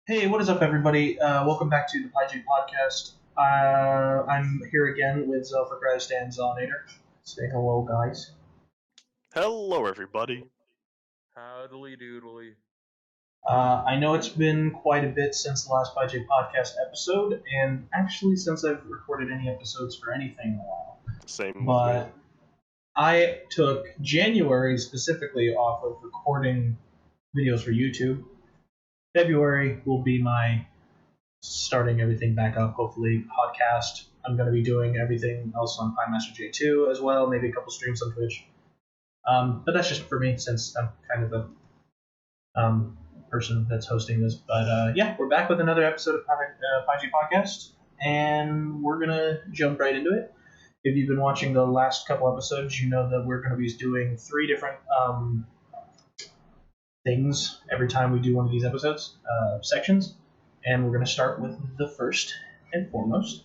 Hey, what is up, everybody? Welcome back to the PieJ Podcast. I'm here again with for Christ and Zonator. Say hello, guys. Hello, everybody. Howdly doodly. I know it's been quite a bit since the last PieJ Podcast episode, and actually since I've recorded any episodes for anything in a while. Same with me. But I took January specifically off of recording videos for YouTube. February will be my starting everything back up, hopefully, podcast. I'm going to be doing everything else on Master J2 as well, maybe a couple streams on Twitch. But that's just for me, since I'm kind of the person that's hosting this. But yeah, we're back with another episode of PieJ Podcast, and we're going to jump right into it. If you've been watching the last couple episodes, you know that we're going to be doing 3 different things every time we do one of these episodes, sections. And we're going to start with the first and foremost.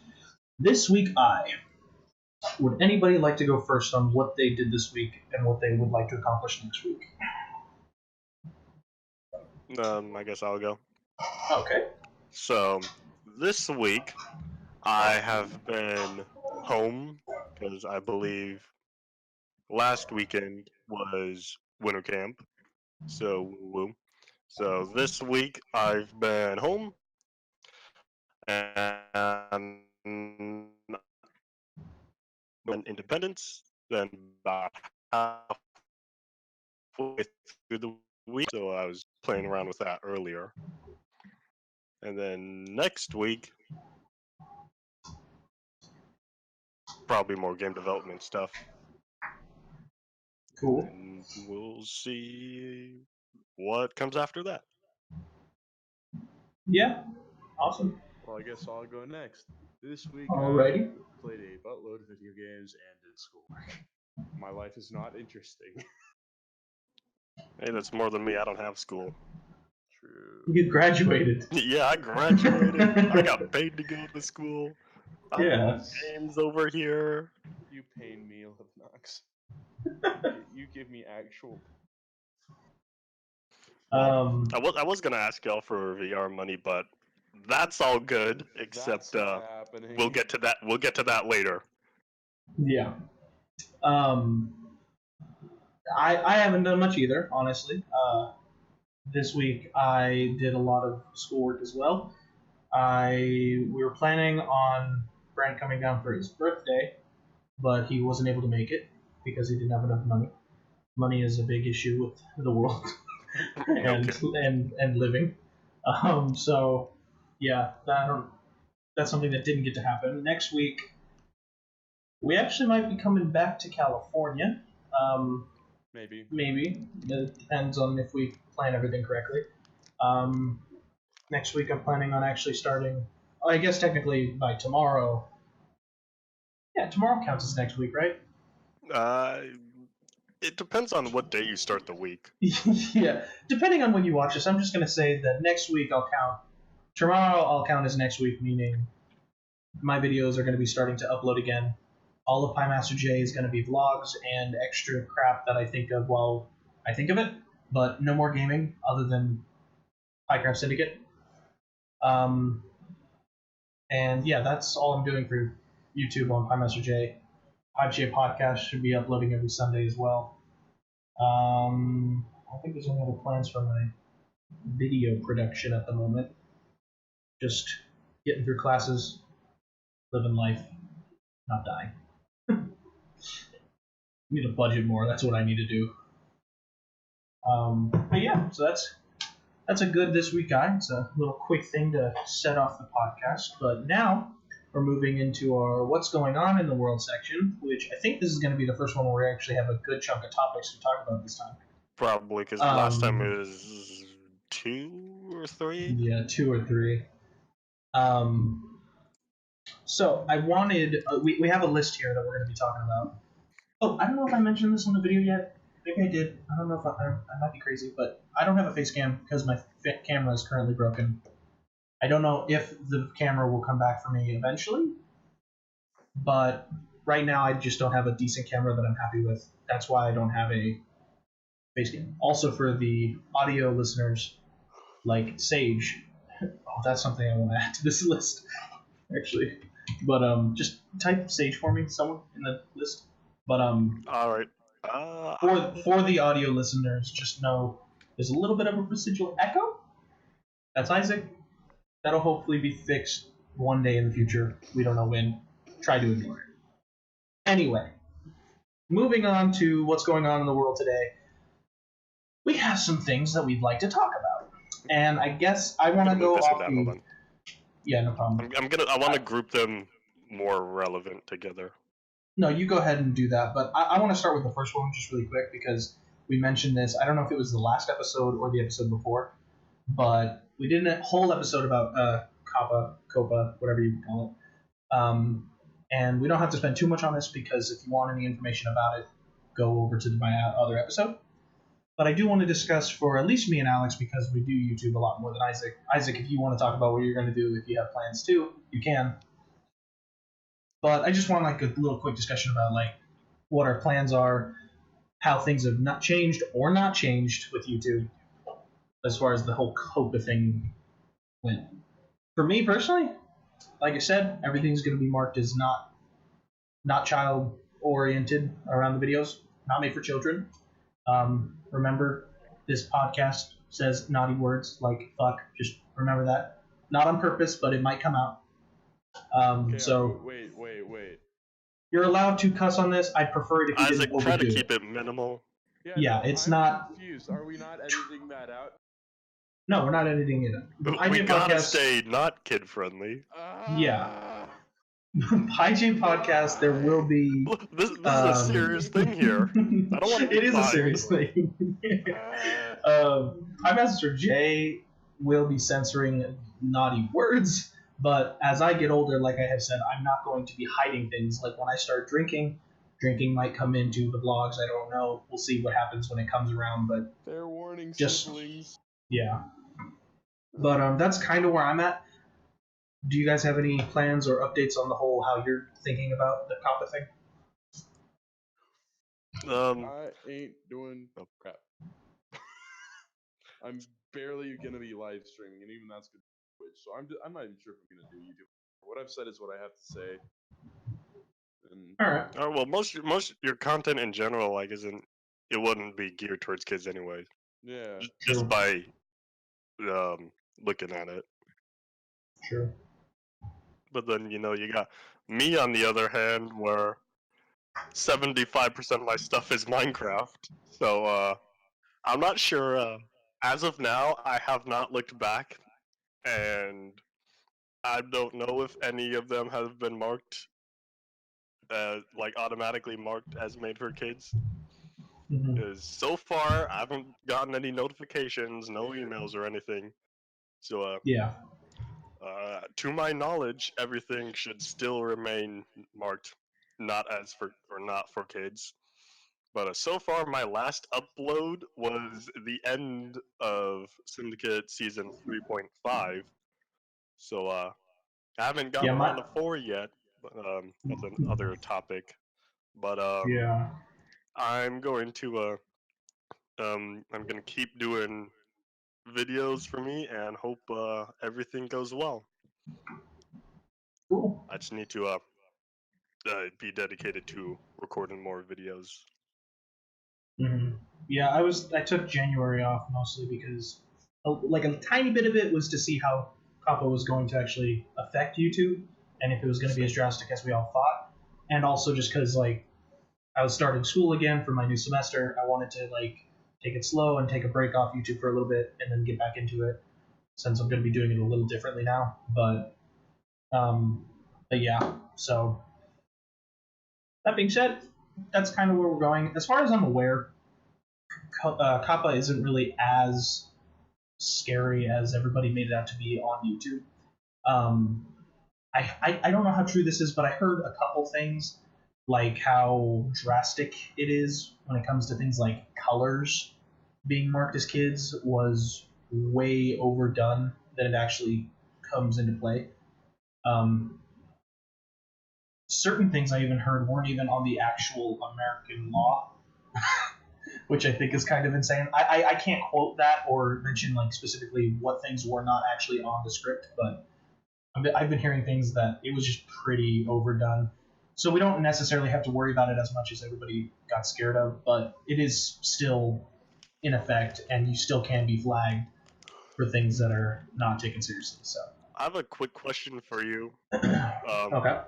This week, would anybody like to go first on what they did this week and what they would like to accomplish next week? I guess I'll go. Okay. So, this week, I have been home because I believe last weekend was winter camp. So, woo. So, this week, I've been home and Independence, then about halfway through the week, so I was playing around with that earlier. And then next week, probably more game development stuff. Cool. And we'll see what comes after that. Yeah. Awesome. Well, I guess I'll go next. This week, Alrighty. I played a buttload of video games and did schoolwork. My life is not interesting. Hey, that's more than me. I don't have school. True. You graduated. Yeah, I graduated. I got paid to go to school. I Yeah. have games over here. You pain me, Livnox. You give me actual. I was gonna ask y'all for VR money, but that's all good. Except That's not happening. we'll get to that. We'll get to that later. Yeah. I haven't done much either, honestly. This week I did a lot of schoolwork as well. We were planning on Bryant coming down for his birthday, but he wasn't able to make it because he didn't have enough money. Money is a big issue with the world and living. So yeah, that's something that didn't get to happen. Next week, we actually might be coming back to California. Maybe. Maybe. It depends on if we plan everything correctly. Next week I'm planning on actually starting, I guess technically by tomorrow. Yeah, tomorrow counts as next week, right? It depends on what day you start the week. Yeah, depending on when you watch this, I'm just going to say that next week I'll count. Tomorrow I'll count as next week, meaning my videos are going to be starting to upload again. All of Master J is going to be vlogs and extra crap that I think of while I think of it, but no more gaming other than Syndicate. And yeah, that's all I'm doing for YouTube on Master J. PieJ Podcast should be uploading every Sunday as well. I think there's any other plans for my video production at the moment. Just getting through classes, living life, not dying. Need to budget more. That's what I need to do. But yeah, so that's a good this week, guy. It's a little quick thing to set off the podcast. But now we're moving into our what's going on in the world section, which I think this is going to be the first one where we actually have a good chunk of topics to talk about this time. Probably, because last time it was 2 or 3? Yeah, 2 or 3. So I wanted, we have a list here that we're going to be talking about. Oh, I don't know if I mentioned this on the video yet. Maybe I did. I don't know if I might be crazy, but I don't have a face cam because my camera is currently broken. I don't know if the camera will come back for me eventually, but right now I just don't have a decent camera that I'm happy with. That's why I don't have a face cam. Also, for the audio listeners like Sage, Oh, that's something I want to add to this list, actually. But just type Sage for me, someone in the list. But All right. for the audio listeners, just know there's a little bit of a residual echo. That's Isaac. That'll hopefully be fixed one day in the future. We don't know when. Try to ignore it. Anyway, moving on to what's going on in the world today. We have some things that we'd like to talk about, and I guess I want to go off Hold the. on. Yeah, no problem. I want to group them more relevant together. No, you go ahead and do that, but I want to start with the first one just really quick because we mentioned this. I don't know if it was the last episode or the episode before, but we did a whole episode about COPA, whatever you call it. And we don't have to spend too much on this because if you want any information about it, go over to my other episode. But I do want to discuss for at least me and Alex because we do YouTube a lot more than Isaac. Isaac, if you want to talk about what you're going to do, if you have plans too, you can. But I just want like a little quick discussion about like what our plans are, how things have not changed or not changed with YouTube as far as the whole COPA thing went. For me personally, like I said, everything's going to be marked as not child oriented around the videos, not made for children. Remember, this podcast says naughty words like fuck. Just remember that. Not on purpose, but it might come out. So wait. you're allowed to cuss on this. I'd prefer it if you Isaac, didn't try overdo to keep it. it minimal. Yeah, no, it's I'm not. confused. Are we not editing that out? No, we're not editing it. We PieJ gotta Podcast. stay not kid friendly. Yeah. PieJ Podcast. There will be. Look, this is a serious thing here. I don't want to. It is a serious thing. Prime Master J will be censoring naughty words, but as I get older, like I have said, I'm not going to be hiding things. Like when I start drinking might come into the vlogs. I don't know. We'll see what happens when it comes around. But fair warning, just siblings. yeah. But that's kind of where I'm at. Do you guys have any plans or updates on the whole how you're thinking about the COPA thing? I ain't doing crap. I'm barely gonna be live streaming, and even that's good Twitch. So I'm not even sure if I'm gonna do YouTube. What I've said is what I have to say. And All right. Oh well, most your content in general, like, it wouldn't be geared towards kids anyway. yeah, Just True. by looking at it. Sure. But then you got me on the other hand, where 75% of my stuff is Minecraft. So I'm not sure. As of now, I have not looked back, and I don't know if any of them have been marked, like automatically marked as made for kids. Mhm. Because so far, I haven't gotten any notifications, no emails or anything. So Yeah. to my knowledge, everything should still remain marked not for kids. But so far, my last upload was the end of Syndicate season 3.5. So I haven't gotten Yeah. around to 4 yet. But that's another topic. But Yeah. I'm going to keep doing videos for me and hope everything goes well. Cool. I just need to be dedicated to recording more videos. Mm-hmm. Yeah, I took January off mostly because like a tiny bit of it was to see how COPPA was going to actually affect YouTube and if it was going to be as drastic as we all thought, and also just because like I was starting school again for my new semester, I wanted to like take it slow and take a break off YouTube for a little bit and then get back into it since I'm going to be doing it a little differently now. But yeah, so that being said, that's kind of where we're going. As far as I'm aware, COPPA isn't really as scary as everybody made it out to be on YouTube. I don't know how true this is, but I heard a couple things, like how drastic it is when it comes to things like colors being marked as kids was way overdone than it actually comes into play. Certain things I even heard weren't even on the actual American law. which I think is kind of insane. I can't quote that or mention like specifically what things were not actually on the script, but I've been hearing things that it was just pretty overdone. So we don't necessarily have to worry about it as much as everybody got scared of, but it is still in effect, and you still can be flagged for things that are not taken seriously. So I have a quick question for you. okay.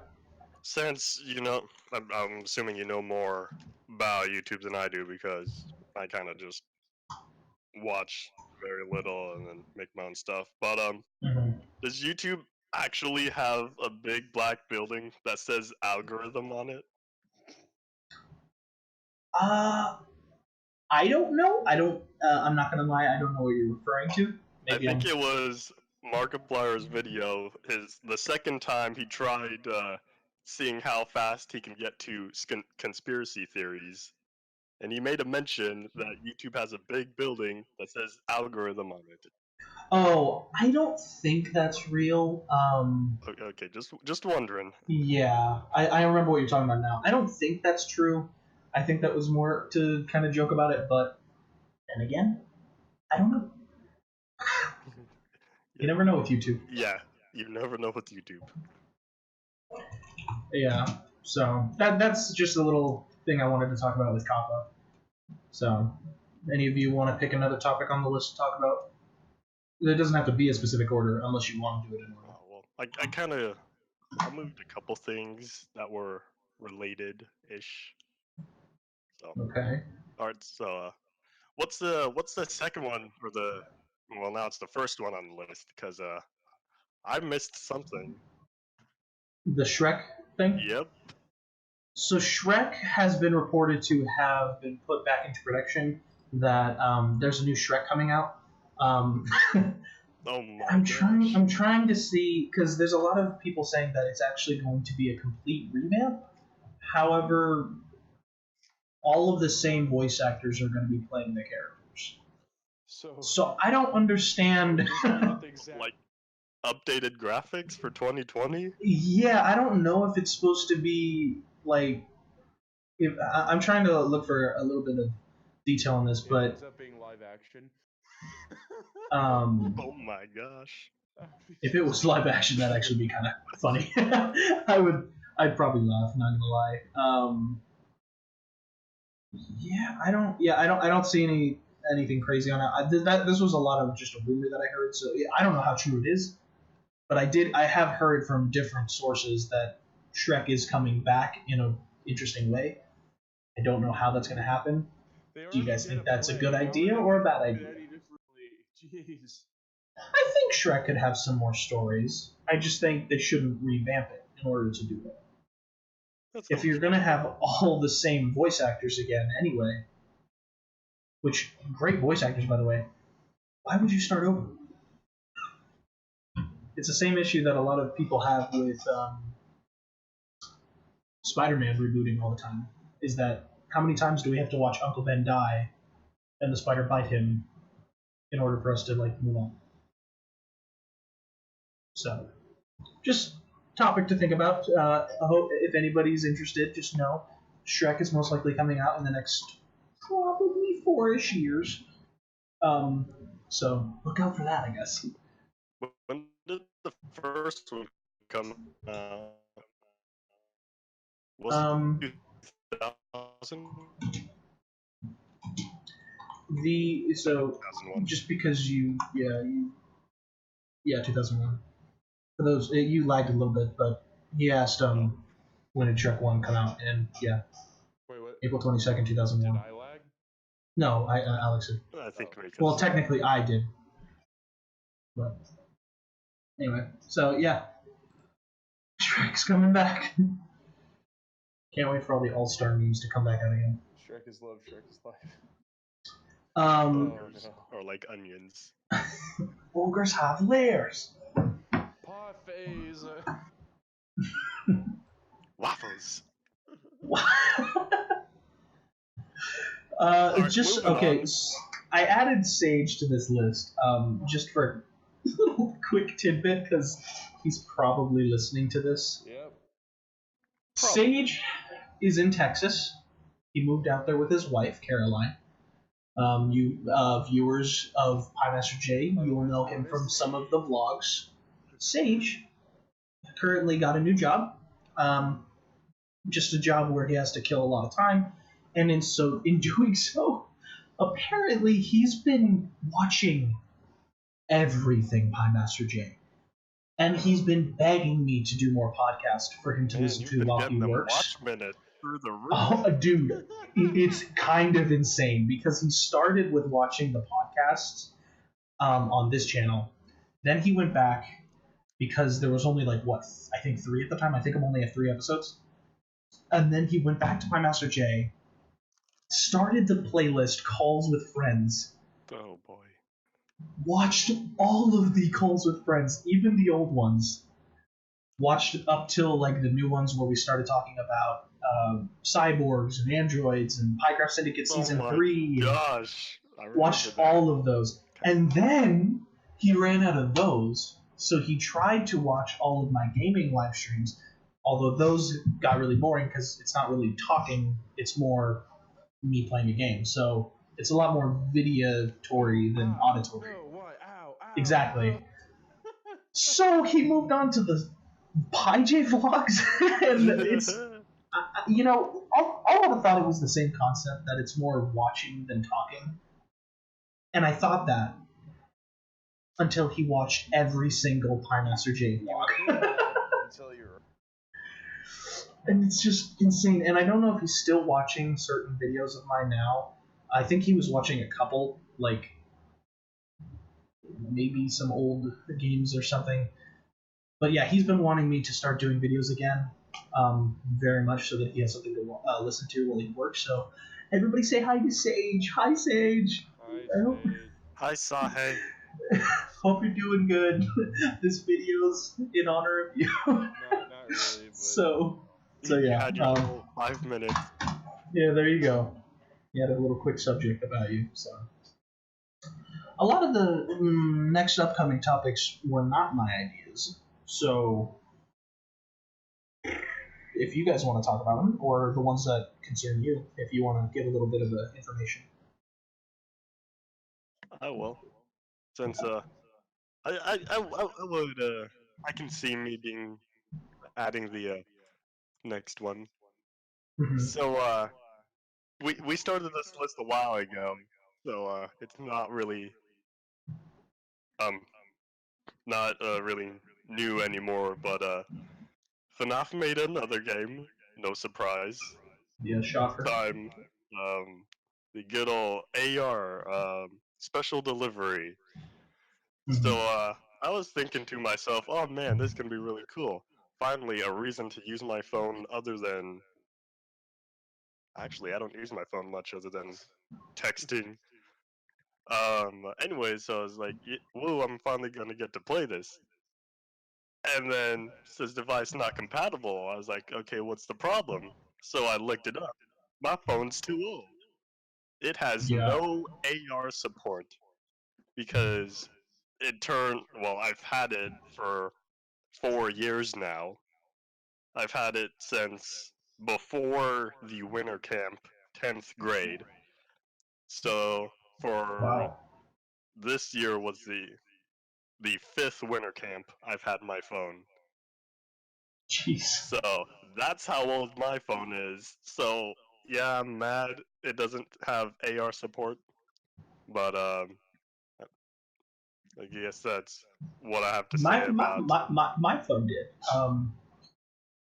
Since you know, I'm assuming you know more about YouTube than I do because I kind of just watch very little and then make my own stuff. But Mm-hmm. does YouTube actually have a big black building that says algorithm on it? I don't know. I don't. I'm not gonna lie. I don't know what you're referring to. Maybe I think it was Markiplier's video. The second time he tried seeing how fast he can get to conspiracy theories, and he made a mention that YouTube has a big building that says algorithm on it. Oh, I don't think that's real. Okay, just wondering. Yeah, I remember what you're talking about now. I don't think that's true. I think that was more to kind of joke about it, but then again, I don't know. You never know with YouTube. Yeah, you never know with YouTube. Yeah, so that's just a little thing I wanted to talk about with Kappa. So, any of you want to pick another topic on the list to talk about? It doesn't have to be a specific order unless you want to do it in order. Oh, well, I moved a couple things that were related-ish. So Okay. all right, so what's the second one for the? Well, now it's the first one on the list because I missed something. The Shrek thing? Yep. So Shrek has been reported to have been put back into production. That there's a new Shrek coming out. Oh my I'm gosh. trying to see because there's a lot of people saying that it's actually going to be a complete revamp. However, all of the same voice actors are going to be playing the characters. So I don't understand. Like updated graphics for 2020? Yeah, I don't know if it's supposed to be like. If I'm trying to look for a little bit of detail on this, but It ends up being live action. Oh my gosh. if it was live action, that'd actually be kind of funny. I'd probably laugh. Not gonna lie. I don't see anything crazy on it. This was a lot of just a rumor that I heard, so I don't know how true it is, but I have heard from different sources that Shrek is coming back in an interesting way. I don't know how that's going to happen. Do you guys think that's a good idea or a bad idea? Jeez. I think Shrek could have some more stories. I just think they shouldn't revamp it in order to do it. If you're going to have all the same voice actors again anyway, which, great voice actors, by the way, why would you start over? It's the same issue that a lot of people have with Spider-Man rebooting all the time, is that how many times do we have to watch Uncle Ben die and the spider bite him in order for us to move on? So, just topic to think about. I hope if anybody's interested, just know Shrek is most likely coming out in the next probably 4-ish years. So look out for that, I guess. When did the first one come out? Was it 2000? Just because 2001. For those, you lagged a little bit, but he asked when did Shrek 1 come out, and yeah. Wait, what? April 22nd, 2001. Did I lag? No, Alex did. I think Well, technically I did. But anyway, so yeah. Shrek's coming back. Can't wait for all the All-Star memes to come back out again. Shrek is love, Shrek is life. No. Or like onions. Ogres have layers. Pie phase. Waffles. Just okay. I added Sage to this list just for a little quick tidbit because he's probably listening to this. Yep. Sage is in Texas. He moved out there with his wife, Caroline. You viewers of Pie Master J, you will know him from some of the vlogs. Sage currently got a new job, just a job where he has to kill a lot of time, and in doing so, apparently he's been watching everything Pie Master J. And he's been begging me to do more podcasts for him to listen to while he works. Watch minutes through the roof. Oh, dude, it's kind of insane because he started with watching the podcasts on this channel. Then he went back because there was only I think 3 at the time. I think I'm only at 3 episodes. And then he went back to Pie Master J, started the playlist Calls with Friends. Oh boy. Watched all of the Calls with Friends, even the old ones. Watched up till the new ones where we started talking about cyborgs and androids and Piecraft Syndicate Season 3. Gosh. Watched all of those. And then he ran out of those, so he tried to watch all of my gaming live streams, although those got really boring because it's not really talking, it's more me playing a game. So it's a lot more videotory than auditory. Exactly. So he moved on to the PieJ vlogs, and it's I would have thought it was the same concept, that it's more watching than talking, and I thought that until he watched every single Pie Master J vlog. And it's just insane. And I don't know if he's still watching certain videos of mine now. I think he was watching a couple, maybe some old games or something. But yeah, he's been wanting me to start doing videos again, very much, so that he has something to listen to while he works. So everybody say hi to Sage. Hi, Sage. Hi, Sahe. Hope you're doing good. This video's in honor of you. Not really, but... So yeah. You had your whole 5 minutes. Yeah, there you go. You had a little quick subject about you. So a lot of the next upcoming topics were not my ideas. So if you guys want to talk about them, or the ones that concern you, if you want to give a little bit of information. I will. Since I would I can see me adding the next one. Mm-hmm. So we started this list a while ago, so it's not really really new anymore. But FNAF made another game, no surprise. Yeah, shocker. This time, the good old AR special delivery. Mm-hmm. So I was thinking to myself, oh man, this can be really cool. Finally, a reason to use my phone other than... Actually, I don't use my phone much other than texting. Anyways, so I was like, woo, I'm finally gonna get to play this. And then it says device not compatible. I was like, okay, what's the problem? So I looked it up. My phone's too old. It has no AR support because I've had it for 4 years now. I've had it since before the winter camp, 10th grade. So for this year was the 5th winter camp I've had my phone. Jeez. So that's how old my phone is. So yeah, I'm mad it doesn't have AR support. But I guess that's what I have to say about. My phone did.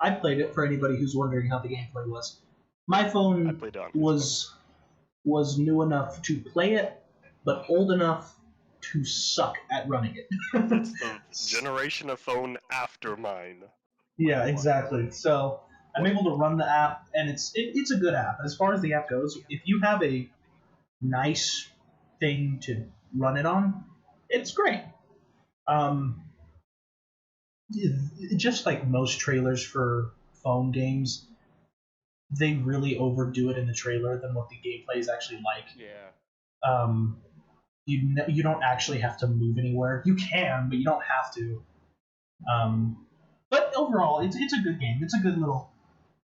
I played it for anybody who's wondering how the gameplay was. My phone was new enough to play it, but old enough to suck at running it. It's the generation of phone after mine. Yeah, exactly. So I'm able to run the app, and it's a good app. As far as the app goes, if you have a nice thing to run it on, it's great. Just like most trailers for phone games, they really overdo it in the trailer than what the gameplay is actually like. Yeah. You don't actually have to move anywhere. You can, but you don't have to. But overall, it's a good game. It's a good little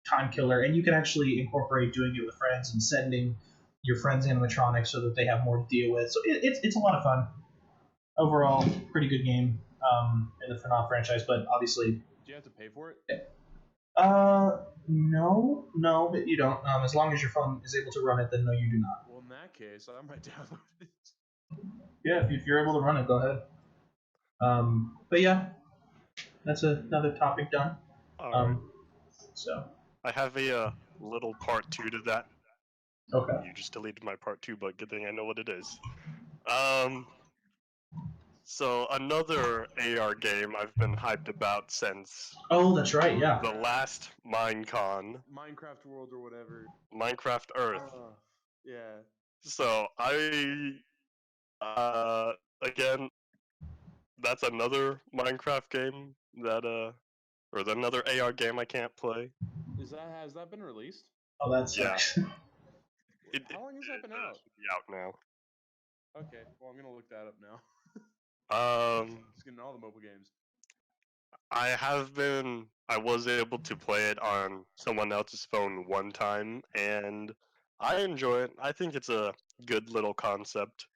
time killer, and you can actually incorporate doing it with friends and sending your friends' animatronics so that they have more to deal with. So it's a lot of fun. Overall, pretty good game in the FNAF franchise, but obviously... Do you have to pay for it? No, you don't. As long as your phone is able to run it, then no, you do not. Well, in that case, I might download it. Yeah, if you're able to run it, go ahead. But yeah, that's another topic done. Alright. So. I have a little part 2 to that. Okay. You just deleted my part 2, but good thing I know what it is. So another AR game I've been hyped about since Oh, that's right, yeah. the last Minecon. Minecraft World or whatever. Minecraft Earth. Yeah. So again, that's another Minecraft game that or another AR game I can't play. Has that been released? Oh, that sucks. How long has that been out? It should be out now. Okay, well I'm gonna look that up now. Just getting all the mobile games. I was able to play it on someone else's phone one time, and I enjoy it. I think it's a good little concept.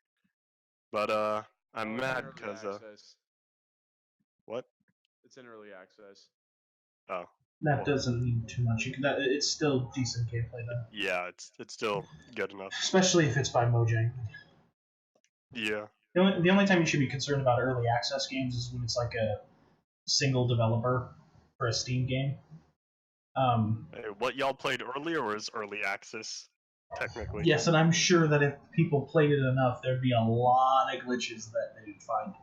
But I'm mad because what? It's in early access. Oh. That doesn't mean too much. It's still decent gameplay though. Yeah, it's still good enough. Especially if it's by Mojang. Yeah. The only time you should be concerned about early access games is when it's like a single developer for a Steam game. Hey, what y'all played earlier was early access, technically. Yes, and I'm sure that if people played it enough, there'd be a lot of glitches that they'd find.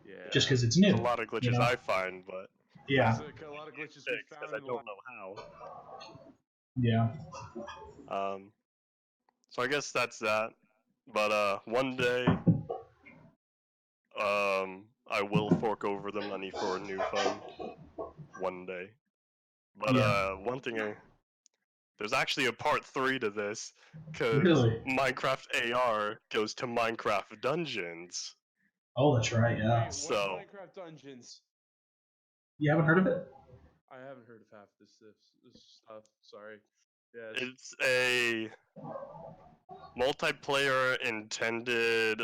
Yeah. Just because it's new. There's a lot of glitches I find, but yeah. There's a lot of glitches we found. Because I don't know how. Yeah. So I guess that's that. But one day, I will fork over the money for a new phone. One day. But one thing, there's actually a part 3 to this, because Minecraft AR goes to Minecraft Dungeons. Oh, that's right, yeah. Wait, so Minecraft Dungeons? You haven't heard of it? I haven't heard of half this stuff. Sorry. Yes. It's a multiplayer intended,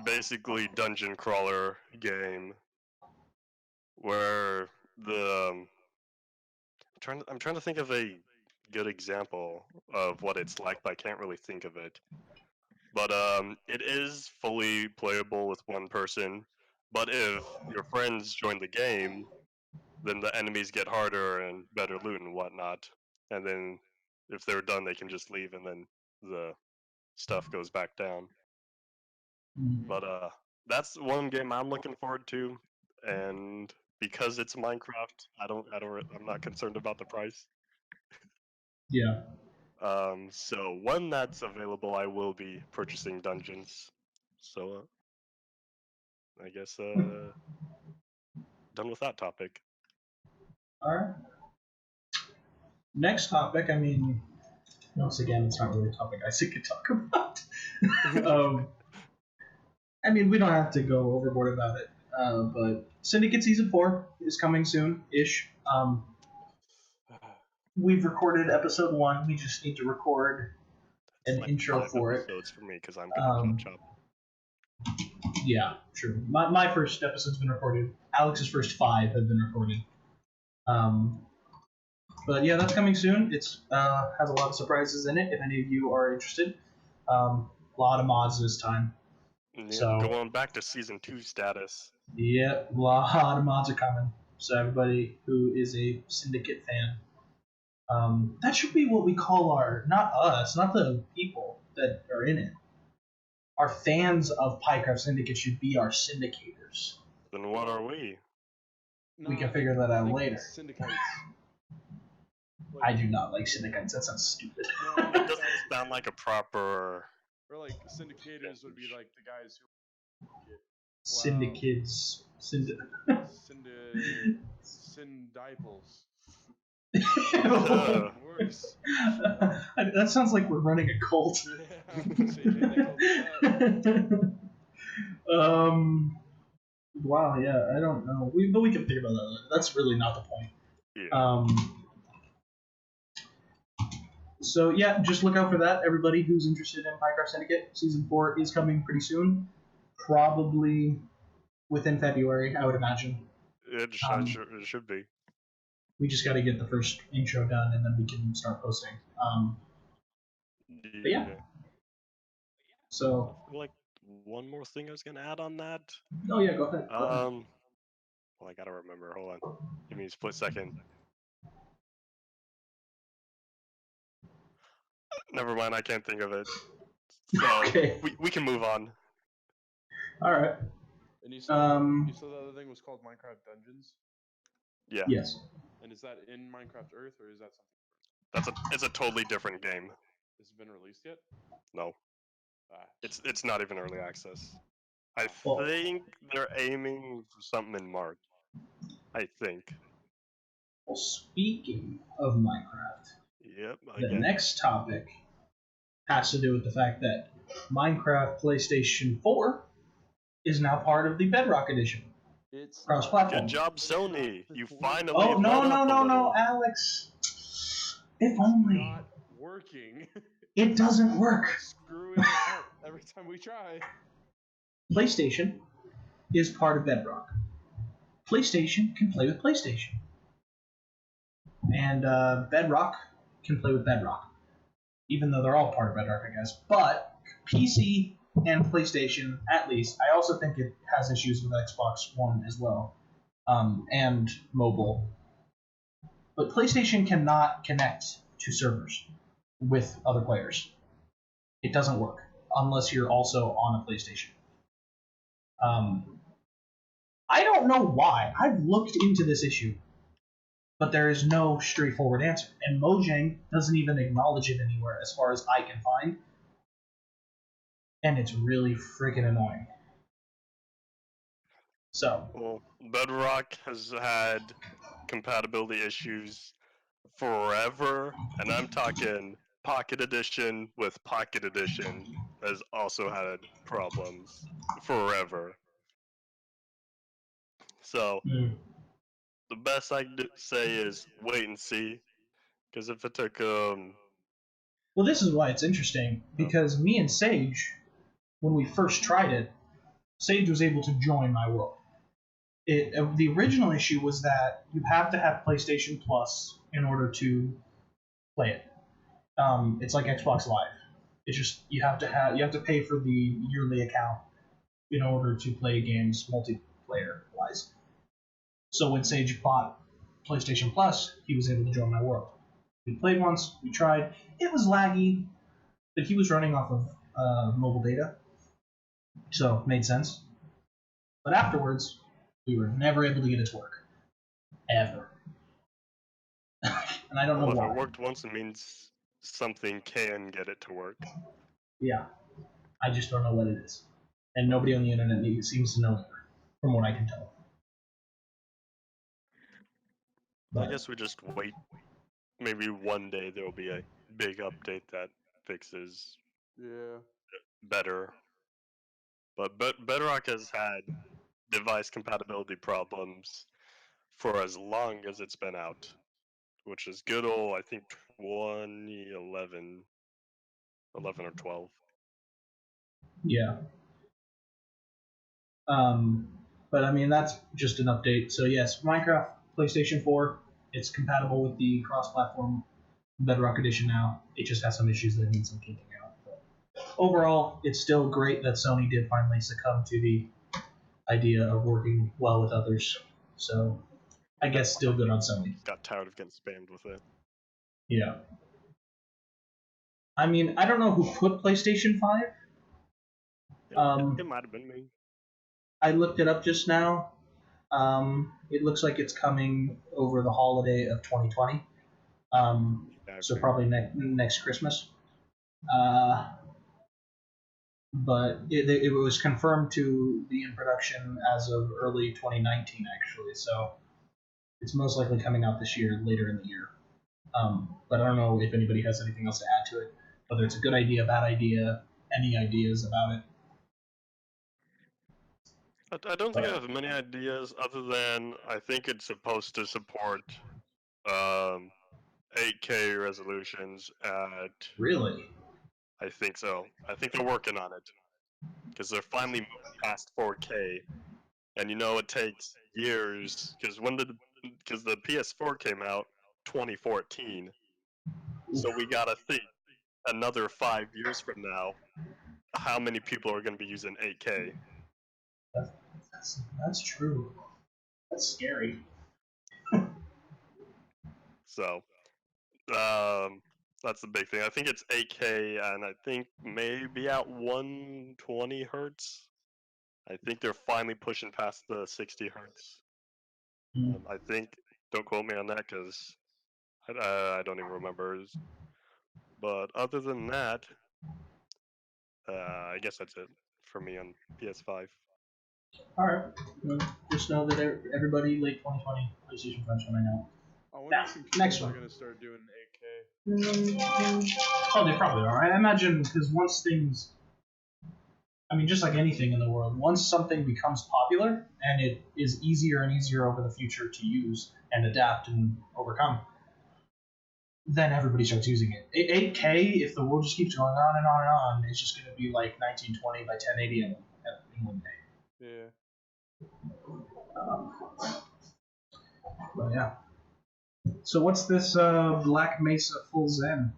basically dungeon crawler game where I'm trying to think of a good example of what it's like, but I can't really think of it. But it is fully playable with one person. But if your friends join the game, then the enemies get harder and better loot and whatnot. And then if they're done, they can just leave, and then the stuff goes back down. But that's one game I'm looking forward to, and because it's Minecraft, I'm not concerned about the price. Yeah. So when that's available, I will be purchasing Dungeons. So I guess done with that topic. All right. Next topic. I mean, once again, it's not really a topic I could talk about. I mean, we don't have to go overboard about it. But Syndicate Season 4 is coming soon-ish. We've recorded episode 1. We just need to record an intro for it. Episodes for me because I'm gonna chop. Yeah, true. My first episode's been recorded. Alex's first 5 have been recorded. But yeah, that's coming soon. It's has a lot of surprises in it. If any of you are interested, a lot of mods this time. Yeah, so going back to season 2 status. Yeah, a lot of mods are coming. So everybody who is a Syndicate fan, that should be what we call not the people that are in it. Our fans of Piecraft Syndicate should be our syndicators. Then what are we? We can figure that out later. Syndicates. I do not like syndicates. That sounds stupid. No, it doesn't sound like a proper. Or like syndicators would be like the guys who. Syndicates. Syndiples. Worse. That sounds like we're running a cult. Wow, yeah, I don't know. But we can figure about that later. That's really not the point. Yeah. So yeah, just look out for that. Everybody who's interested in Minecraft Syndicate, Season 4 is coming pretty soon. Probably within February, I would imagine. It should be. We just got to get the first intro done, and then we can start posting. But yeah. So. Like one more thing I was gonna add on that. Oh yeah, go ahead. Well, I gotta remember. Hold on. Give me a split second. Never mind. I can't think of it. So Okay. we can move on. All right. And you said the other thing was called Minecraft Dungeons? Yeah. Yes. And is that in Minecraft Earth, or is that something? It's a totally different game. Has it been released yet? No. Ah. It's not even early access. I Well- think they're aiming for something in March. I think. Well, speaking of Minecraft, Yep. the Again. next topic has to do with the fact that Minecraft PlayStation 4 is now part of the Bedrock Edition. It's Cross-platform. Good job, Sony. You finally. Oh, no, let no, up a no, no, little. Alex. If only. not working. It doesn't work. Screwing up every time we try. PlayStation is part of Bedrock. PlayStation can play with PlayStation. And Bedrock can play with Bedrock. Even though they're all part of Bedrock, I guess. But PC and PlayStation, at least, I also think it has issues with Xbox One as well. And mobile. But PlayStation cannot connect to servers with other players. It doesn't work unless you're also on a PlayStation. I don't know why. I've looked into this issue, but there is no straightforward answer. And Mojang doesn't even acknowledge it anywhere as far as I can find. And it's really freaking annoying. So. Well, Bedrock has had compatibility issues forever, and I'm talking Pocket Edition with Pocket Edition has also had problems forever. So the best I can say is wait and see, because if it took Well, this is why it's interesting, because me and Sage, when we first tried it, Sage was able to join my world. The original issue was that you have to have PlayStation Plus in order to play it. It's like Xbox Live. It's just you have to pay for the yearly account in order to play games multiplayer wise. So when Sage bought PlayStation Plus, he was able to join my world. We played once, we tried. It was laggy, but he was running off of mobile data, so it made sense. But afterwards, we were never able to get it to work. Ever. And I don't know why. If it worked once, it means something can get it to work. Yeah. I just don't know what it is. And nobody on the internet seems to know either, from what I can tell. I guess we just wait. Maybe one day there will be a big update that fixes better. But Bedrock has had device compatibility problems for as long as it's been out, which is good old, I think, 2011, 11 or 12. Yeah. But I mean, that's just an update. So yes, Minecraft PlayStation 4, it's compatible with the cross-platform Bedrock Edition now. It just has some issues that need some kinking out. But overall, it's still great that Sony did finally succumb to the idea of working well with others. So I guess still good on Sony. Got tired of getting spammed with it. Yeah. I mean, I don't know who put PlayStation 5. It might have been me. I looked it up just now. It looks like it's coming over the holiday of 2020. So probably next Christmas. But it was confirmed to be in production as of early 2019, actually. So it's most likely coming out this year, later in the year. But I don't know if anybody has anything else to add to it. Whether it's a good idea, bad idea, any ideas about it. I don't think I have many ideas other than I think it's supposed to support 8K resolutions at. Really? I think so. I think they're working on it because they're finally moving past 4K. And it takes years because the PS4 came out 2014. So we gotta think another 5 years from now, how many people are gonna be using 8K? That's true. That's scary. So, that's the big thing. I think it's 8K, and I think maybe at 120 hertz. I think they're finally pushing past the 60 hertz. I think. Don't quote me on that because I don't even remember. But other than that, I guess that's it for me on PS5. All right. Well, just know that everybody late 2020 PlayStation 5 coming out. I wonder Yeah, if some next kids are one. gonna start doing 8K. Oh, they probably are. I imagine because once things, I mean, just like anything in the world, once something becomes popular and it is easier and easier over the future to use and adapt and overcome, then everybody starts using it. 8K, if the world just keeps going on and on and on, it's just going to be like 1920 by 1080 in one day. Yeah. But yeah. So what's this Black Mesa Full Zen?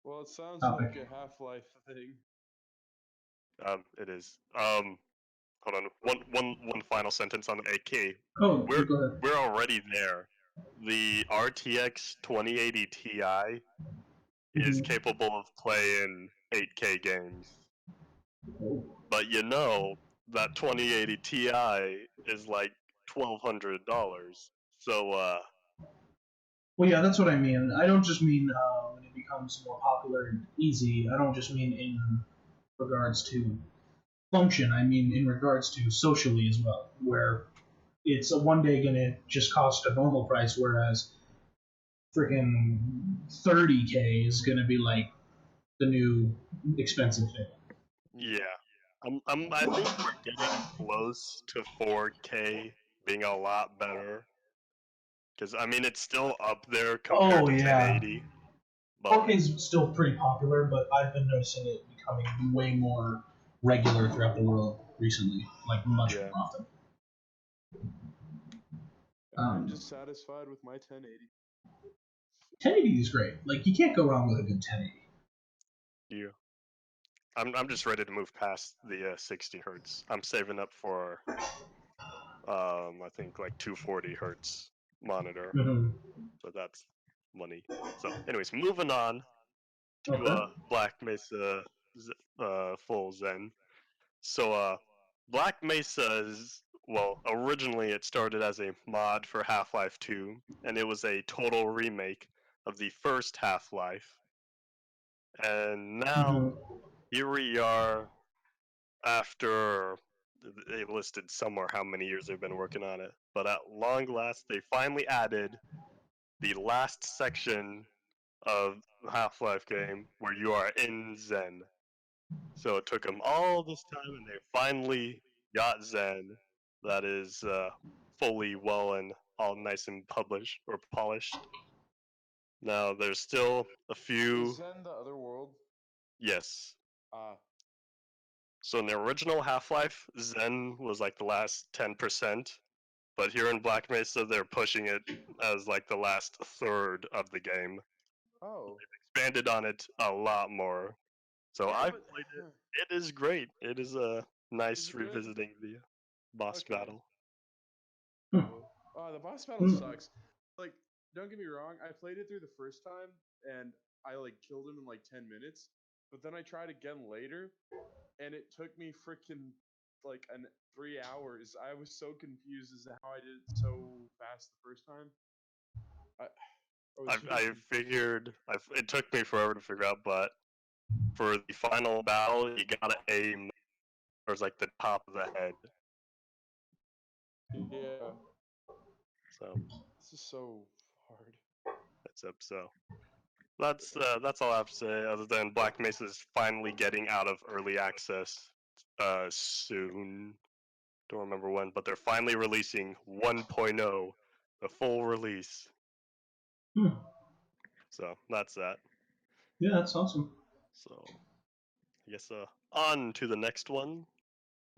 Well, it sounds Topic. like a Half-Life thing. It is. Hold on. One final sentence on the 8K. Oh, We're go ahead. we're already there. The RTX 2080 Ti is Mhm. capable of playing 8K games. Oh. But that 2080 Ti is like $1,200. So Well, yeah, that's what I mean. I don't just mean when it becomes more popular and easy. I don't just mean in regards to function. I mean in regards to socially as well, where it's one day going to just cost a normal price, whereas freaking 30K is going to be like the new expensive thing. yeah. I think we're getting close to 4K being a lot better. Because, I mean, it's still up there compared Oh, to yeah. 1080. But 4K is still pretty popular, but I've been noticing it becoming way more regular throughout the world recently, like much yeah. more often. I'm just satisfied with my 1080. 1080 is great. Like, you can't go wrong with a good 1080. Yeah. I'm just ready to move past the 60 hertz. I'm saving up for I think like 240 hertz monitor. Mm-hmm. So that's money. So, anyways, moving on to Okay. Black Mesa Full Zen. So Black Mesa is, well, originally it started as a mod for Half-Life 2, and it was a total remake of the first Half-Life. And now Mm-hmm. here we are after they listed somewhere how many years they've been working on it. But at long last, they finally added the last section of the Half-Life game where you are in Zen. So it took them all this time, and they finally got Zen. That is fully well and all nice and published or polished. Now there's still a Is few. Zen the other world? Yes. Ah, So in the original Half-Life, Zen was like the last 10%, but here in Black Mesa, they're pushing it as like the last third of the game. oh. Expanded on it a lot more. So Yeah, I've but played it. It is great. It is a is nice it good? revisiting the boss Okay. battle. Cool. The boss battle sucks. Like, don't get me wrong, I played it through the first time and I like killed him in like 10 minutes, but then I tried again later and it took me freaking like 3 hours. I was so confused as to how I did it so fast the first time. I was really I confused. figured it took me forever to figure out, but for the final battle, you gotta aim towards like the top of the head. Yeah, So this is so hard. that's up. So that's all I have to say. Other than Black Mesa is finally getting out of early access soon. Don't remember when, but they're finally releasing 1.0, the full release. Hmm. So that's that. Yeah, that's awesome. So I guess on to the next one.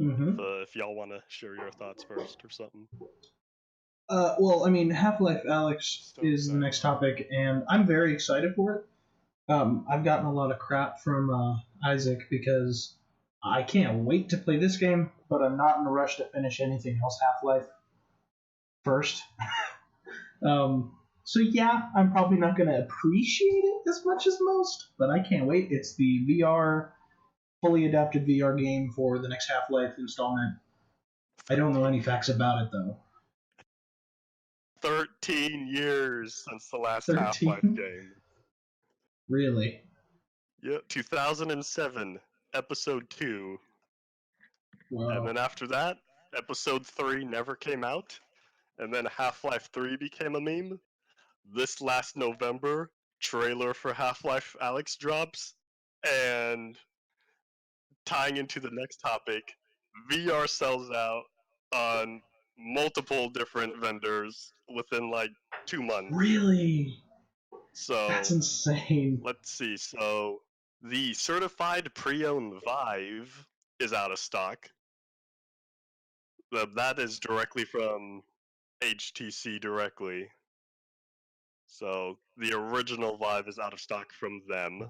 Mm-hmm. If y'all want to share your thoughts first or something. Well, I mean, Half-Life Alex So is the excited. next topic, and I'm very excited for it. I've gotten a lot of crap from Isaac because I can't wait to play this game, but I'm not in a rush to finish anything else Half-Life first. So yeah, I'm probably not going to appreciate it as much as most, but I can't wait. It's the VR, fully adapted VR game for the next Half-Life installment. I don't know any facts about it though. 13 years since the last Half-Life 13? game. Really? Yeah, 2007, Episode 2. Wow. And then after that, Episode 3 never came out. And then Half-Life 3 became a meme. This last November, trailer for Half-Life Alex drops. And tying into the next topic, VR sells out on multiple different vendors within like 2 months. Really? So That's insane. let's see. So the certified pre-owned Vive is out of stock. That is directly from HTC directly. So the original Vive is out of stock from them.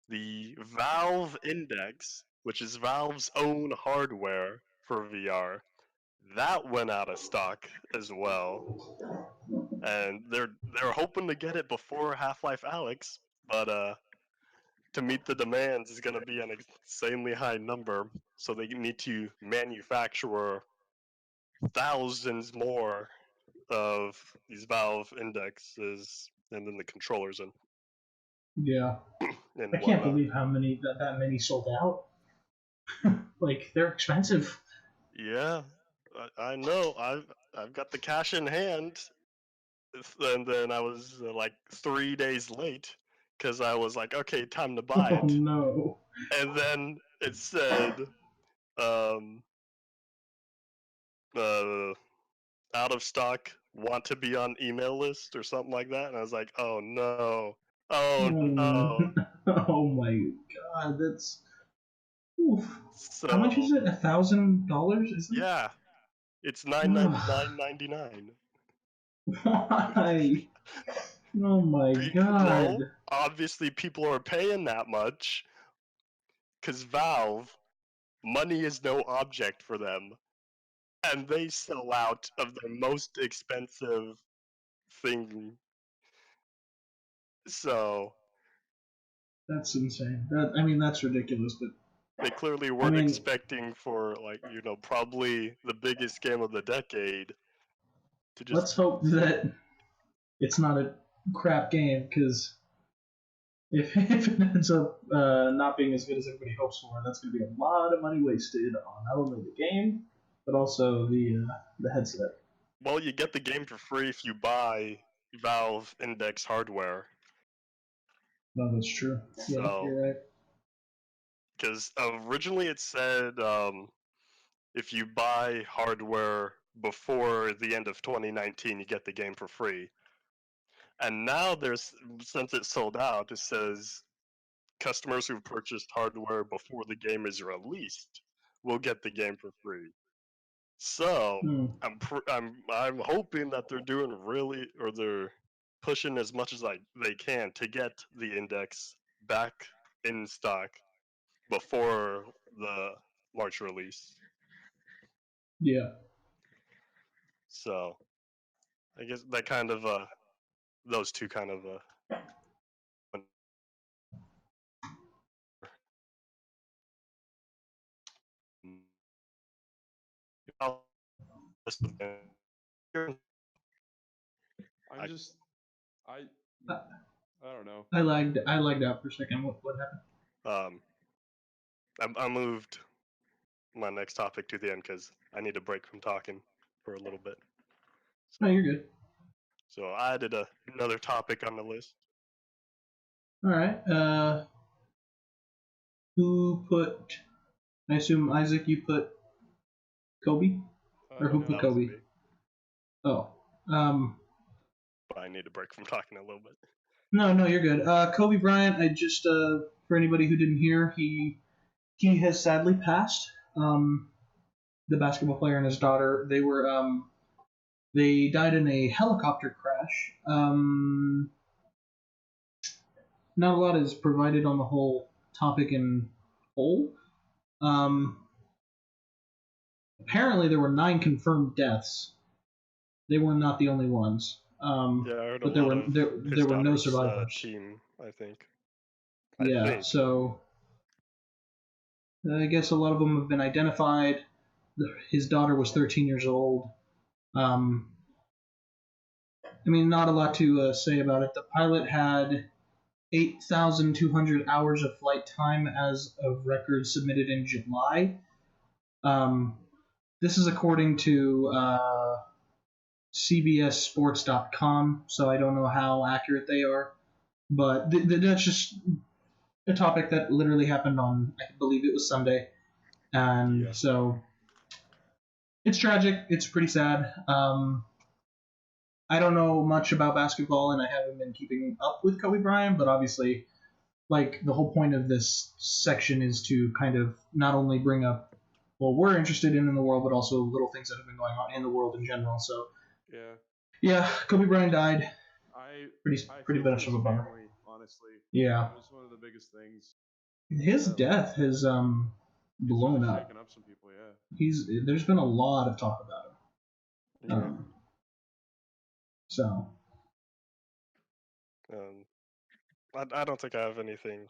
The Valve Index, which is Valve's own hardware for VR, that went out of stock as well. And they're hoping to get it before Half-Life Alex, but to meet the demands is going to be an insanely high number, so they need to manufacture thousands more of these Valve indexes and then the controllers and Yeah. I can't whatnot. believe how many that many sold out. Like they're expensive. Yeah, I know. I've got the cash in hand, and then I was like 3 days late because I was like, okay, time to buy Oh it, no. and then it said, um, uh, out of stock, want to be on email list or something like that, and I was like, oh no, oh no. Oh my god, that's oof. How much is So it? $1,000, isn't it? yeah, it's $999.99. Why? Oh my god. Well, obviously people are paying that much because Valve, money is no object for them, and they sell out of their most expensive thing. So That's insane. That's ridiculous, but they clearly I weren't mean, expecting for probably the biggest game of the decade to just let's hope that it's not a crap game, because if it ends up not being as good as everybody hopes for, that's going to be a lot of money wasted on not only the game but also the headset. well, you get the game for free if you buy Valve Index hardware. No, that's true. Yeah, So you're right. because originally it said if you buy hardware before the end of 2019, you get the game for free. And now since it's sold out, it says customers who've purchased hardware before the game is released will get the game for free. So Hmm. I'm hoping that they're doing really, or they're pushing as much as they can to get the index back in stock before the March release. Yeah. So I guess that kind of those two kind of I'm just, I, I, I don't know. I lagged out for a second. What happened? I moved my next topic to the end because I need a break from talking for a little bit. No, you're good. So I added another topic on the list. All right. Who put? I assume Isaac. You put Kobe, or who Yeah, put that was Kobe? me. Oh. Um. but I need a break from talking a little bit. No, you're good. Kobe Bryant. I just for anybody who didn't hear, he has sadly passed. The basketball player and his daughter. They died in a helicopter crash. Not a lot is provided on the whole topic in whole. Apparently, there were 9 confirmed deaths. They were not the only ones. Yeah, I heard but a lot of there his were no daughter's survivors. team, I think. Yeah, so I guess a lot of them have been identified. His daughter was 13 years old. I mean, not a lot to say about it. The pilot had 8,200 hours of flight time as of record submitted in July. This is according to CBSSports.com, so I don't know how accurate they are. But that's just a topic that literally happened on, I believe it was Sunday. And so it's tragic. It's pretty sad. I don't know much about basketball, and I haven't been keeping up with Kobe Bryant, but obviously, like, the whole point of this section is to kind of not only bring up what we're interested in the world, but also little things that have been going on in the world in general. So, yeah, Kobe Bryant died. Pretty bit of a bummer. Honestly, yeah, it was one of the biggest things. His death has blown really up. shaken up some people. Yeah, There's been a lot of talk about him. So, I don't think I have anything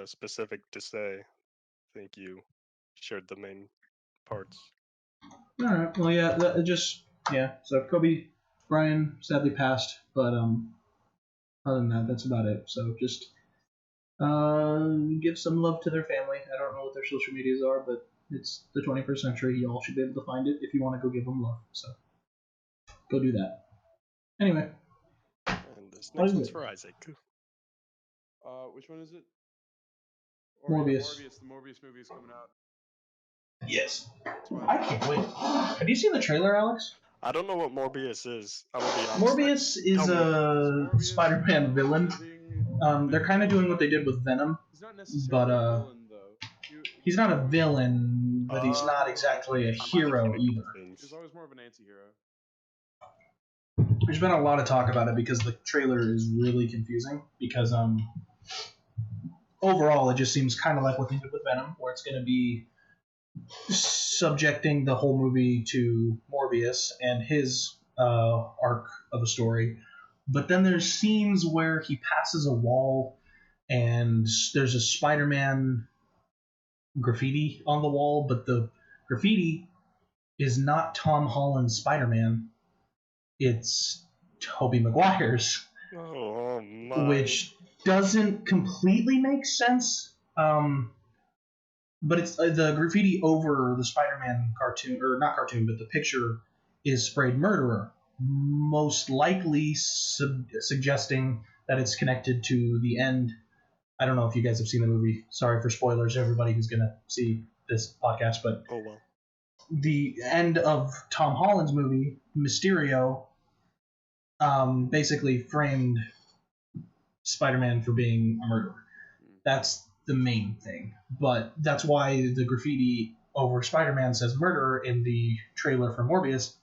specific to say. I think you shared the main parts. All right. Well, yeah. So Kobe Bryant sadly passed, but other than that, that's about it. So just give some love to their family. I don't know what their social medias are, but it's the 21st century. You all should be able to find it if you want to go give them love. So go do that. Anyway. And this next one's for Isaac. Which one is it? Morbius. The Morbius movie is coming out. Yes. I can't wait. Have you seen the trailer, Alex? I don't know what Morbius is. I'm gonna be honest. Morbius is a Spider-Man villain. They're kind of doing what they did with Venom. He's not necessarily a villain, though. He's not a villain, but he's not exactly a hero either. He's always more of an anti-hero. There's been a lot of talk about it because the trailer is really confusing. Because overall, it just seems kind of like what they did with Venom, where it's going to be subjecting the whole movie to Morbius and his arc of a story. But then there's scenes where he passes a wall and there's a Spider-Man graffiti on the wall, but the graffiti is not Tom Holland's Spider-Man. It's Tobey Maguire's. Oh my. Which doesn't completely make sense. But it's the graffiti over the Spider-Man cartoon, or not cartoon, but the picture is sprayed murderer, most likely suggesting that it's connected to the end. I don't know if you guys have seen the movie. Sorry for spoilers, everybody who's going to see this podcast, but the end of Tom Holland's movie, Mysterio, basically framed Spider-Man for being a murderer. That's the main thing. But that's why the graffiti over Spider-Man says murderer in the trailer for Morbius,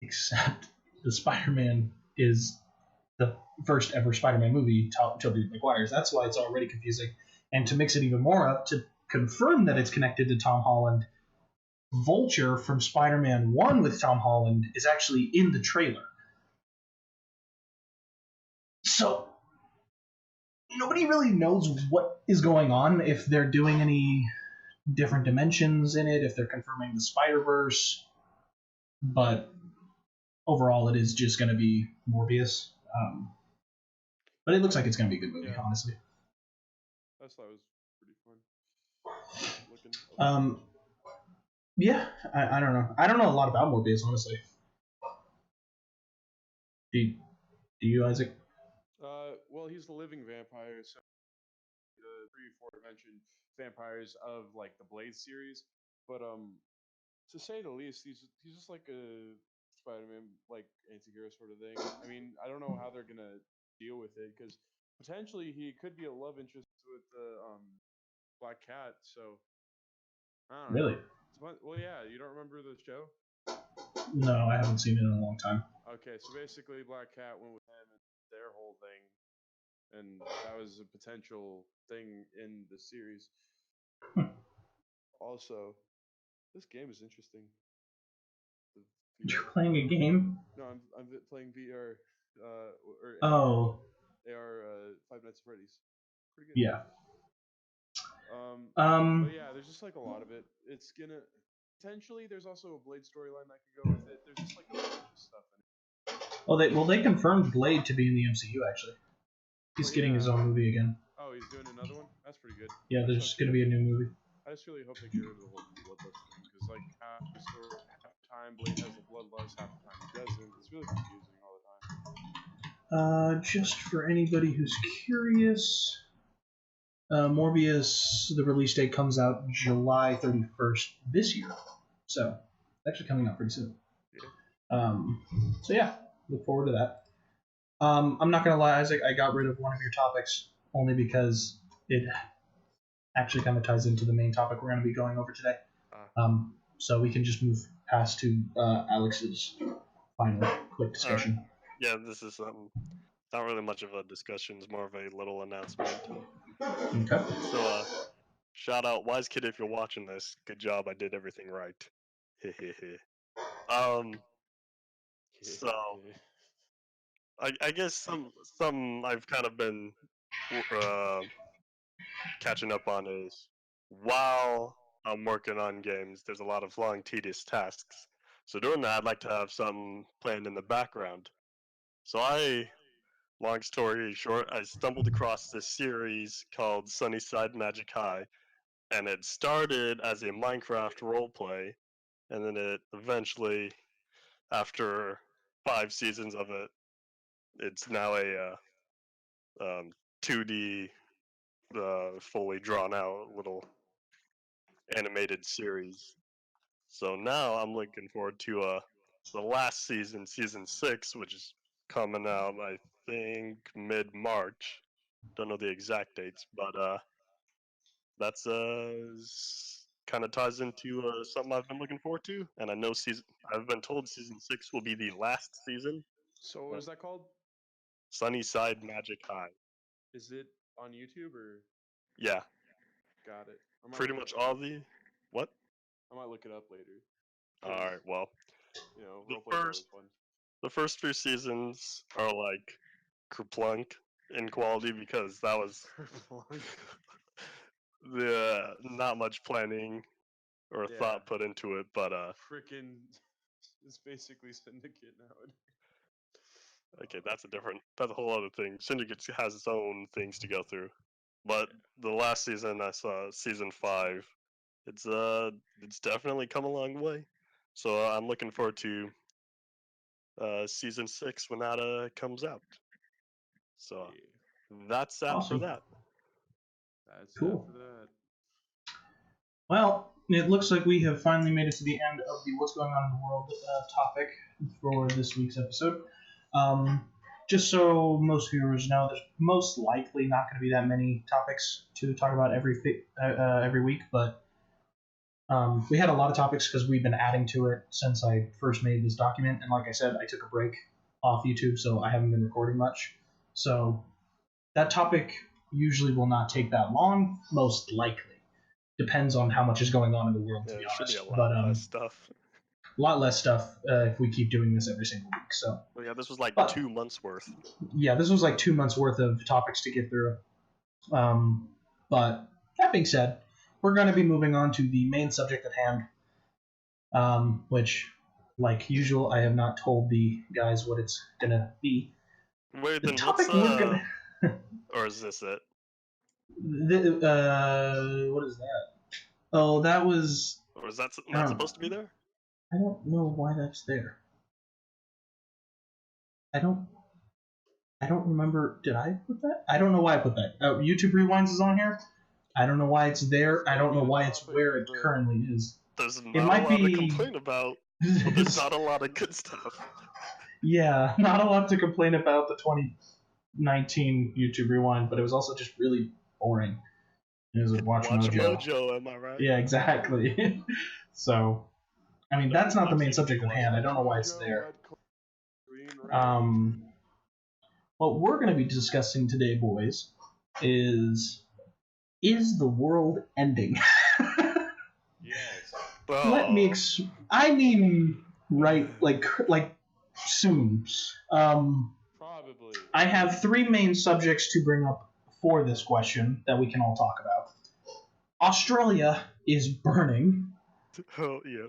except the Spider-Man is the first ever Spider-Man movie, Tobey Maguire's. That's why it's already confusing. And to mix it even more up, to confirm that it's connected to Tom Holland, Vulture from Spider-Man 1 with Tom Holland is actually in the trailer. So, nobody really knows what is going on, if they're doing any different dimensions in it, if they're confirming the Spider-Verse. But overall, it is just going to be Morbius. But it looks like it's going to be a good movie, honestly. I thought it was pretty fun. Yeah, I don't know. I don't know a lot about Morbius, honestly. Do you, Isaac? Well, he's the living vampire, so the 3-4 dimension vampires of like the Blade series. But to say the least, he's just like a Spider-Man like anti-hero sort of thing. I mean, I don't know how they're gonna deal with it because potentially he could be a love interest with the Black Cat. So I don't Really? know. Well, yeah, you don't remember the show? No, I haven't seen it in a long time. Okay, so basically, Black Cat went with him and their whole thing, and that was a potential thing in the series. Also, this game is interesting. You're playing a game? No, I'm playing VR. Or Oh. AR Five Nights at Freddy's. Pretty good. Yeah. But yeah, there's just like a lot of it. It's gonna potentially. There's also a Blade storyline that could go with it. There's just like a bunch of stuff in it. They confirmed Blade to be in the MCU actually. He's getting his own movie again. Oh, he's doing another one. That's pretty good. Yeah, there's gonna be a new movie. I just really hope they get rid of the whole bloodlust thing because like half the time Blade has the bloodlust, half the time he doesn't. It's really confusing all the time. Just for anybody who's curious, Morbius, the release date comes out July 31st this year. So, actually coming out pretty soon. Yeah. So yeah, look forward to that. I'm not going to lie, Isaac, I got rid of one of your topics only because it actually kind of ties into the main topic we're going to be going over today. So we can just move past to Alex's final quick discussion. Yeah, this is not really much of a discussion. It's more of a little announcement. Okay. So, shout out, Wise Kid, if you're watching this. Good job, I did everything right. So, I guess some I've kind of been catching up on is while I'm working on games, there's a lot of long, tedious tasks. So doing that, I'd like to have something planned in the background. So long story short, I stumbled across this series called Sunnyside Magic High, and it started as a Minecraft roleplay, and then it eventually, after 5 seasons of it, it's now a 2D, fully drawn out little animated series. So now I'm looking forward to the last season, season 6, which is coming out, I think, mid-March. Don't know the exact dates, but that's kind of ties into something I've been looking forward to, and I know I've been told season 6 will be the last season. So what is that called? Sunnyside Magic High. Is it on YouTube or? Yeah. Got it. Pretty much all the what? I might look it up later. All right. Well, you know, the first 2 seasons are like kerplunk in quality because that was not much planning or thought put into it, but freaking it's basically Syndicate nowadays. Okay, that's a whole other thing. Syndicate has its own things to go through. But the last season I saw, season 5, it's definitely come a long way. So I'm looking forward to season 6 when that comes out. So that's that awesome. for that. That's cool. That for that. Well, it looks like we have finally made it to the end of the What's Going On in the World topic for this week's episode. Just so most viewers know, there's most likely not going to be that many topics to talk about every week, but we had a lot of topics because we've been adding to it since I first made this document, and like I said, I took a break off YouTube, so I haven't been recording much. So that topic usually will not take that long, most likely. Depends on how much is going on in the world, to be honest. Should be a lot less stuff. A lot less stuff if we keep doing this every single week. So. Well, yeah, this was like 2 months worth. Yeah, this was like 2 months worth of topics to get through. But that being said, we're going to be moving on to the main subject at hand, which, like usual, I have not told the guys what it's going to be. Wait, the then topic we're gonna... Or is this it? What is that? Oh, that was... Or is that not supposed to be there? I don't know why that's there. I don't remember. Did I put that? I don't know why I put that. YouTube Rewinds is on here. I don't know why it's there. I don't know why it's where it currently is. There's not a lot to complain about. But there's not a lot of good stuff. Yeah, not a lot to complain about the 2019 YouTube Rewind, but it was also just really boring. It was a Watch Mojo. Am I right? Yeah, exactly. So, I mean, that's not the main subject at hand. I don't know why it's there. What we're going to be discussing today, boys, is the world ending? Yes. Well, Let me I mean, right, like soon. Probably. I have three main subjects to bring up for this question that we can all talk about. Australia is burning. oh, yeah.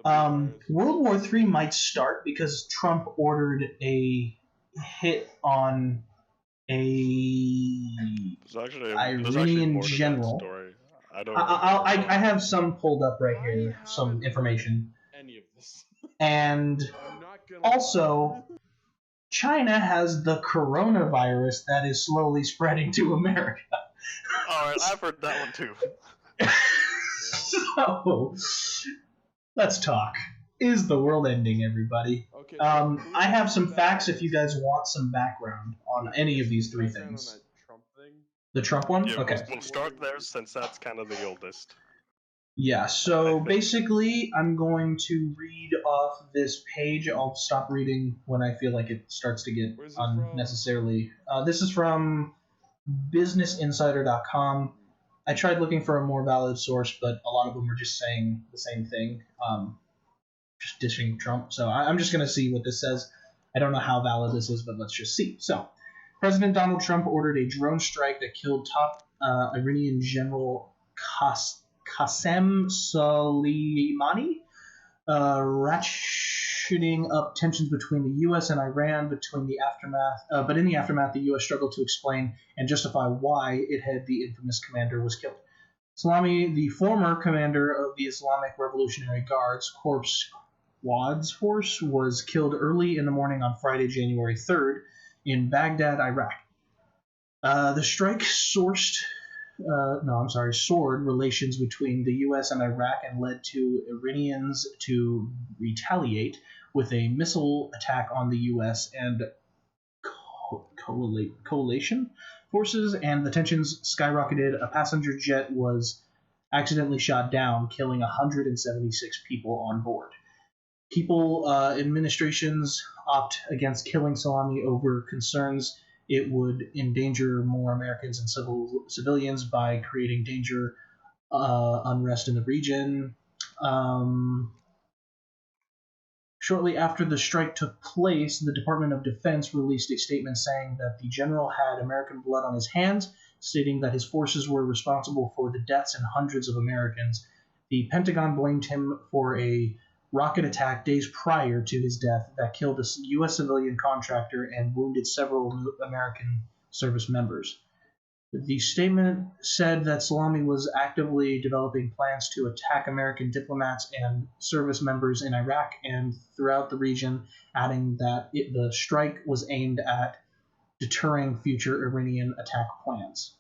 World War III might start because Trump ordered a hit on There's actually Iranian more to that general. story. I have some pulled up right here, some information. Any of this. And I'm not gonna also, China has the coronavirus that is slowly spreading to America. Alright, I've heard that one too. So, let's talk. Is the world ending, everybody? Okay, I have some facts if you guys want some background on any of these three things. On that Trump thing? The Trump one? Yeah, Okay. we'll start there since that's kind of the oldest. Yeah, so basically, I'm going to read off this page. I'll stop reading when I feel like it starts to get unnecessarily. This is from BusinessInsider.com. I tried looking for a more valid source, but a lot of them are just saying the same thing, just dishing Trump. So I'm just going to see what this says. I don't know how valid this is, but let's just see. So, President Donald Trump ordered a drone strike that killed top Iranian General Qasem Soleimani, ratcheting up tensions between the U.S. and Iran. But in the aftermath, the U.S. struggled to explain and justify why it had the infamous commander was killed. Salami, the former commander of the Islamic Revolutionary Guards Corps Quds Force, was killed early in the morning on Friday, January 3rd, in Baghdad, Iraq. The strike soared relations between the U.S. and Iraq and led to Iranians to retaliate with a missile attack on the U.S. and coalition forces, and the tensions skyrocketed. A passenger jet was accidentally shot down, killing 176 people on board. Administrations opt against killing Salami over concerns it would endanger more Americans and civilians by creating danger, unrest in the region. Shortly after the strike took place, the Department of Defense released a statement saying that the general had American blood on his hands, stating that his forces were responsible for the deaths and hundreds of Americans. The Pentagon blamed him for a rocket attack days prior to his death that killed a U.S. civilian contractor and wounded several American service members. The statement said that Salami was actively developing plans to attack American diplomats and service members in Iraq and throughout the region, adding that the strike was aimed at deterring future Iranian attack plans.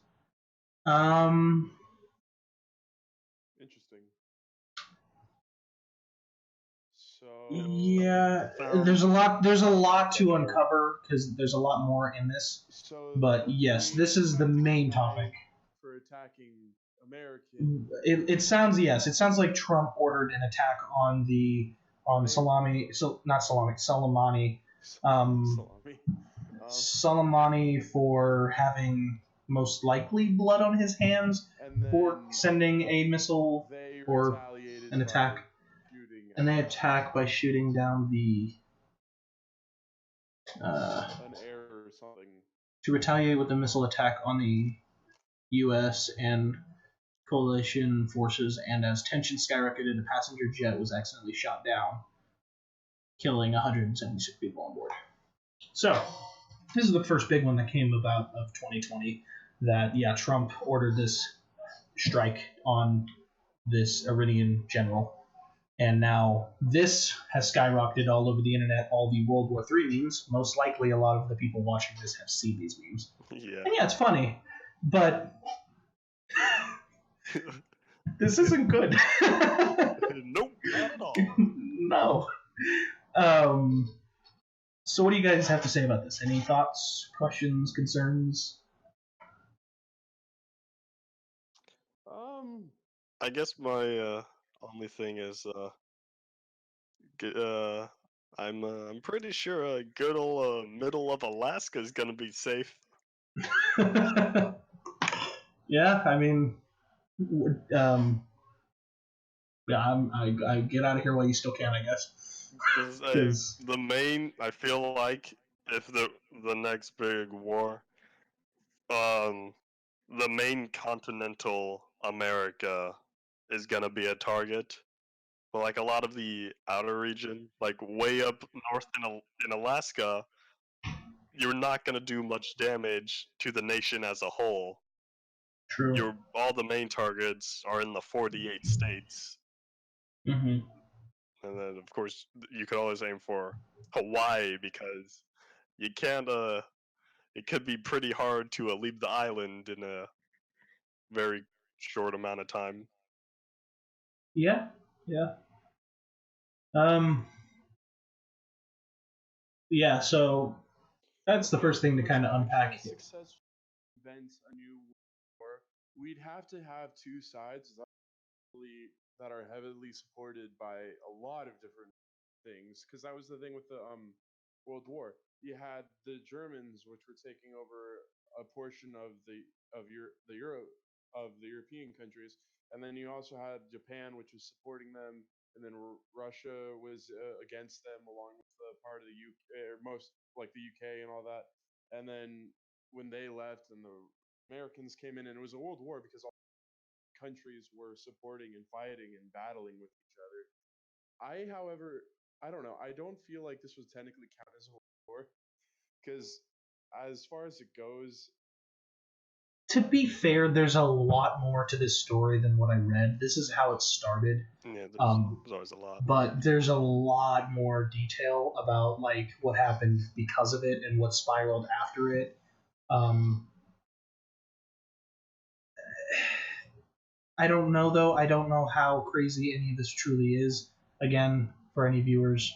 Interesting. So yeah, there's a lot to uncover because there's a lot more in this. But yes, this is the main topic. For attacking Americans. It sounds like Trump ordered an attack on Soleimani for having most likely blood on his hands, for sending a missile or an attack. And they attack by shooting down an error or something. To retaliate with a missile attack on the U.S. and coalition forces, and as tensions skyrocketed, a passenger jet was accidentally shot down, killing 176 people on board. So, this is the first big one that came about of 2020, that, Trump ordered this strike on this Iranian general. And now this has skyrocketed all over the internet, all the World War III memes. Most likely a lot of the people watching this have seen these memes. Yeah. And it's funny, but this isn't good. Nope, not at all. No. So what do you guys have to say about this? Any thoughts, questions, concerns? I guess my only thing is I'm pretty sure good old middle of Alaska is gonna be safe. Yeah, I mean, yeah, I get out of here while you still can, I guess. Because I feel like if the next big war, the main continental America is gonna be a target. But like a lot of the outer region, like way up north in Alaska, you're not gonna do much damage to the nation as a whole. True. All the main targets are in the 48 states, Mm-hmm. and then of course you could always aim for Hawaii because you can't. It could be pretty hard to leave the island in a very short amount of time. Yeah, yeah. Um, yeah. So that's the first thing to kind of unpack here. Successful events a new war, we'd have to have two sides that are heavily supported by a lot of different things. Because that was the thing with the World War. You had the Germans, which were taking over a portion of the European countries, and then you also had Japan, which was supporting them, and then Russia was against them, along with the part of the UK, or most like the UK and all that. And then when they left, and the Americans came in, and it was a world war because all countries were supporting and fighting and battling with each other. However, I don't know. I don't feel like this was technically count as a war because, as far as it goes, To be fair, there's a lot more to this story than what I read. This is how it started. Yeah, there's always a lot. But there's a lot more detail about like what happened because of it and what spiraled after it. I don't know though. I don't know how crazy any of this truly is. Again, for any viewers,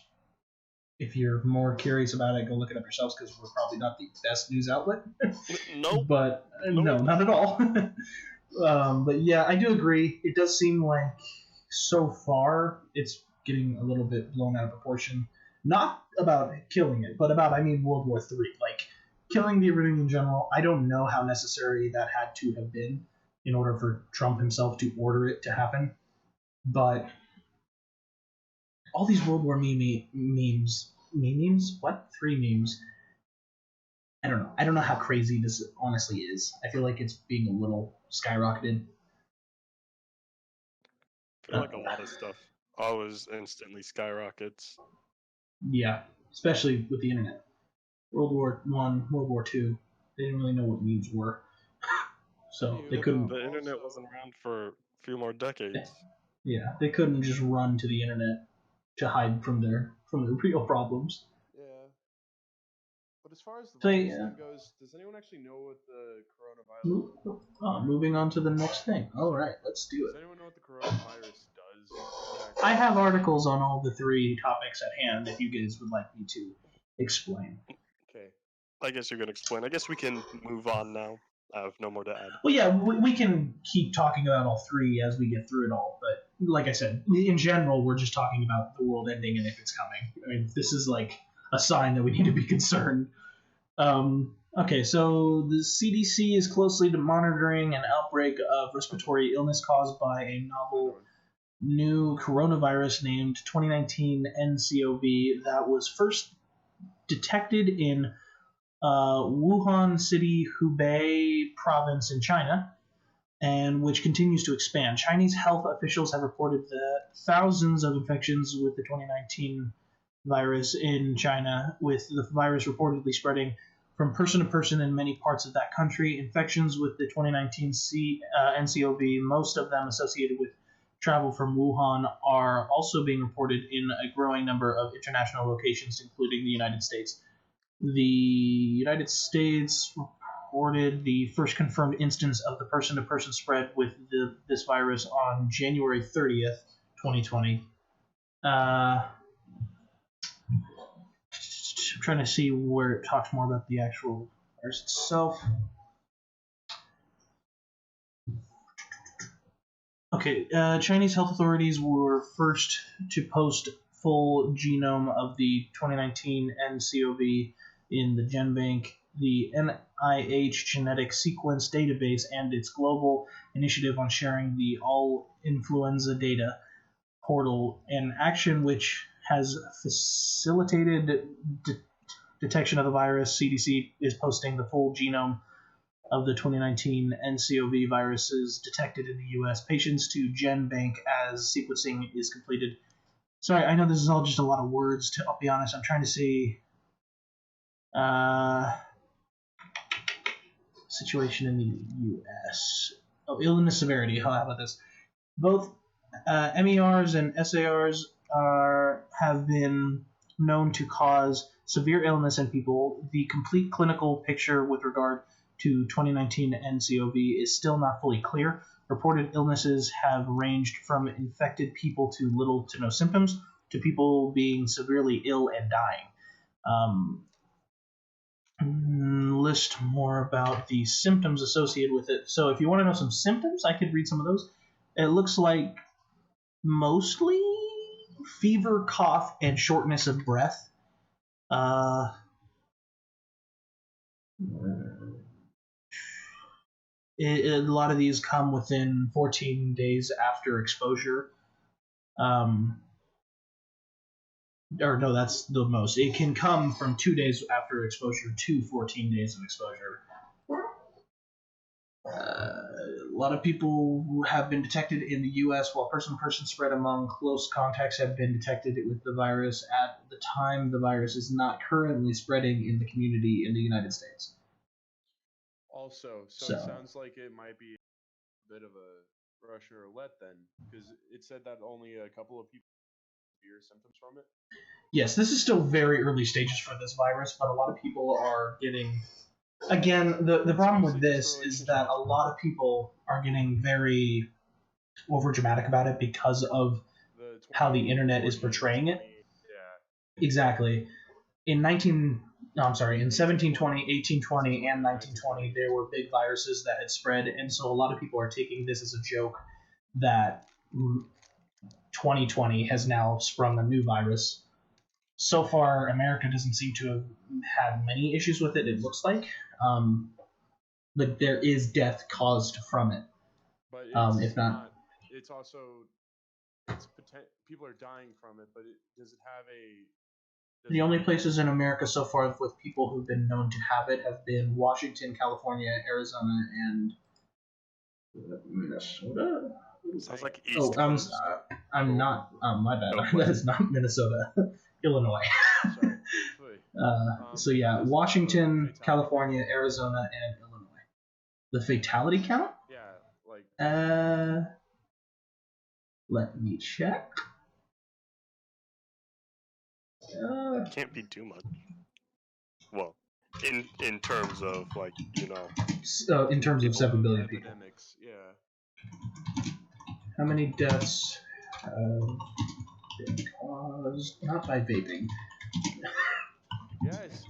if you're more curious about it, go look it up yourselves because we're probably not the best news outlet. Nope. But Nope. no, not at all. But yeah, I do agree. It does seem like so far it's getting a little bit blown out of proportion. Not about killing it, but about World War III. Like killing the Iranian general. I don't know how necessary that had to have been in order for Trump himself to order it to happen. But all these World War memes. What? 3 memes. I don't know. I don't know how crazy this honestly is. I feel like it's being a little skyrocketed. I feel like a lot of stuff always instantly skyrockets. Yeah, especially with the internet. World War One, World War Two, they didn't really know what memes were, so they couldn't. The internet wasn't around for a few more decades. Yeah, they couldn't just run to the internet to hide from their real problems. yeah. But as far as the So virus yeah, thing goes, does anyone actually know what the coronavirus? moving on to the next thing. All right, let's do Does it. anyone know what the coronavirus does? Exactly? I have articles on all the 3 topics at hand. If you guys would like me to explain. Okay. I guess you're gonna explain. I guess we can move on now. I have no more to add. Well, yeah, we can keep talking about all 3 as we get through it all. But like I said, in general, we're just talking about the world ending and if it's coming. I mean, this is like a sign that we need to be concerned. Okay, so the CDC is closely monitoring an outbreak of respiratory illness caused by a novel new coronavirus named 2019 nCoV that was first detected in Wuhan City, Hubei province in China, and which continues to expand. Chinese health officials have reported that thousands of infections with the 2019 virus in China, with the virus reportedly spreading from person to person in many parts of that country. Infections with the 2019 nCoV, most of them associated with travel from Wuhan, are also being reported in a growing number of international locations, including the United States. The United States reported the first confirmed instance of the person-to-person spread with this virus on January 30th, 2020. trying to see where it talks more about the actual virus itself. Okay, Chinese health authorities were first to post full genome of the 2019 nCoV in the GenBank, the NIH Genetic Sequence Database, and its global initiative on sharing the All Influenza Data portal, an action which has facilitated detection of the virus. CDC is posting the full genome of the 2019 nCoV viruses detected in the U.S. patients to GenBank as sequencing is completed. Sorry, I know this is all just a lot of words. I'll be honest, I'm trying to see situation in the U.S. Oh, illness severity. How about this? Both MERs and SARs have been known to cause severe illness in people. The complete clinical picture with regard to 2019 nCoV is still not fully clear. Reported illnesses have ranged from infected people to little to no symptoms to people being severely ill and dying. List more about the symptoms associated with it. So if you want to know some symptoms, I could read some of those. It looks like mostly fever, cough, and shortness of breath. A lot of these come within 14 days after exposure. Or no, that's the most. It can come from 2 days after exposure to 14 days of exposure. A lot of people have been detected in the U.S., while person-to-person spread among close contacts have been detected with the virus. At the time, the virus is not currently spreading in the community in the United States. Also, so it sounds like it might be a bit of a Russian roulette then, because it said that only a couple of people have severe symptoms from it. Yes, this is still very early stages for this virus, but a lot of people are getting... Again, the problem with this is that a lot of people are getting very overdramatic about it because of how the internet is portraying it. Yeah. Exactly. In 1720, 1820, and 1920, there were big viruses that had spread, and so a lot of people are taking this as a joke that 2020 has now sprung a new virus. So far, America doesn't seem to have had many issues with it, it looks like. But there is death caused from it. But if not, it's also people are dying from it. But does it have a? The only places in America so far with people who've been known to have it have been Washington, California, Arizona, and Minnesota. Sounds like East Coast. I'm not. My bad. That is not Minnesota. Illinois. So yeah, Washington, California, Arizona, and Illinois. The fatality count? Yeah, let me check. Can't be too much. Well, in terms of in terms of 7 billion people. Epidemics, yeah. How many deaths have been caused? Not by vaping. Yes.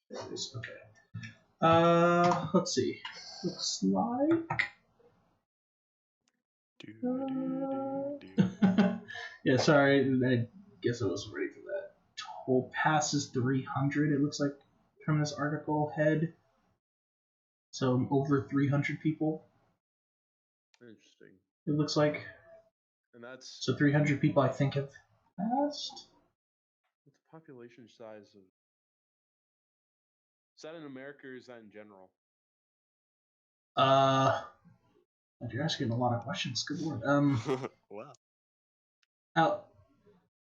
There it is. Okay. Let's see. Looks like. Yeah, sorry. I guess I wasn't ready for that. Toll passes 300. It looks like from this article head. So over 300 people. Interesting. It looks like. And that's so 300 people I think have passed. What's the population size of? Is that in America or is that in general? You're asking a lot of questions. Good lord. Wow.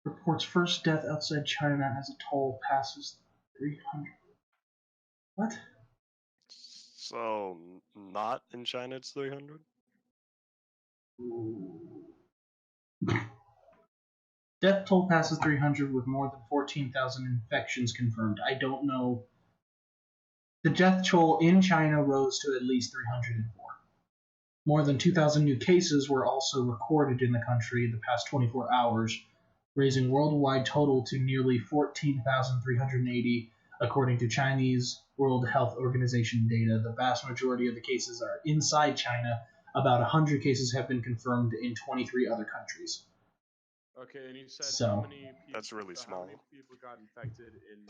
Reports first death outside China as a toll passes 300. What? So not in China, it's 300. Death toll passes 300 with more than 14,000 infections confirmed. I don't know. The death toll in China rose to at least 304. More than 2,000 new cases were also recorded in the country in the past 24 hours, raising worldwide total to nearly 14,380, according to Chinese World Health Organization data. The vast majority of the cases are inside China. About 100 cases have been confirmed in 23 other countries. Okay, and you said So- how many people? That's really How small. many people got infected in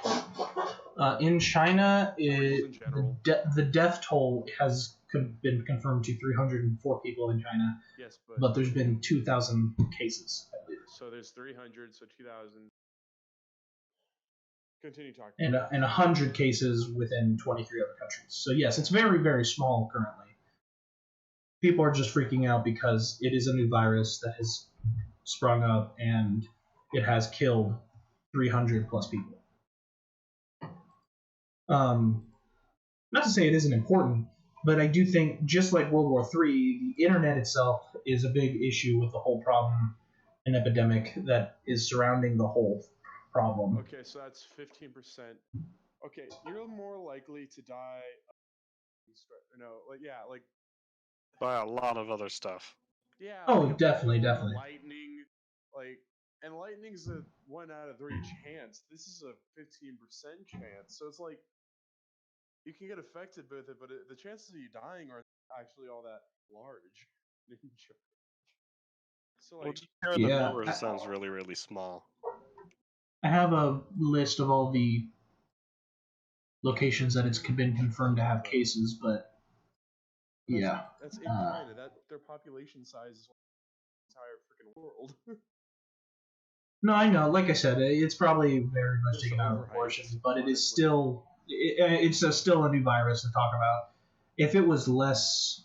China? In China, Just in general. the death toll has been confirmed to 304 people in China, Yes, but there's been 2,000 cases, I believe. so there's 300, so 2,000. Continue talking. And 100 cases within 23 other countries. So yes, it's very, very small currently. People are just freaking out because it is a new virus that has sprung up and it has killed 300 plus people. Not to say it isn't important, but I do think, just like World War III, the internet itself is a big issue with the whole problem and epidemic that is surrounding the whole problem. Okay, so that's 15%. Okay, you're more likely to die. By a lot of other stuff. Yeah. Oh, like a definitely, bolt, definitely. Lightning, and lightning's a 1 out of 3 chance. This is a 15% chance. So it's like you can get affected with it, but the chances of you dying aren't actually all that large. So Well, like, just hearing the Yeah, numbers sounds really, really small. I have a list of all the locations that it's been confirmed to have cases, but yeah. that's in China. That their population size is the entire freaking world. No, I know. Like I said, it's probably very much Just taken out of overhyped, proportion, but it is honestly. still still a new virus to talk about. If it was less,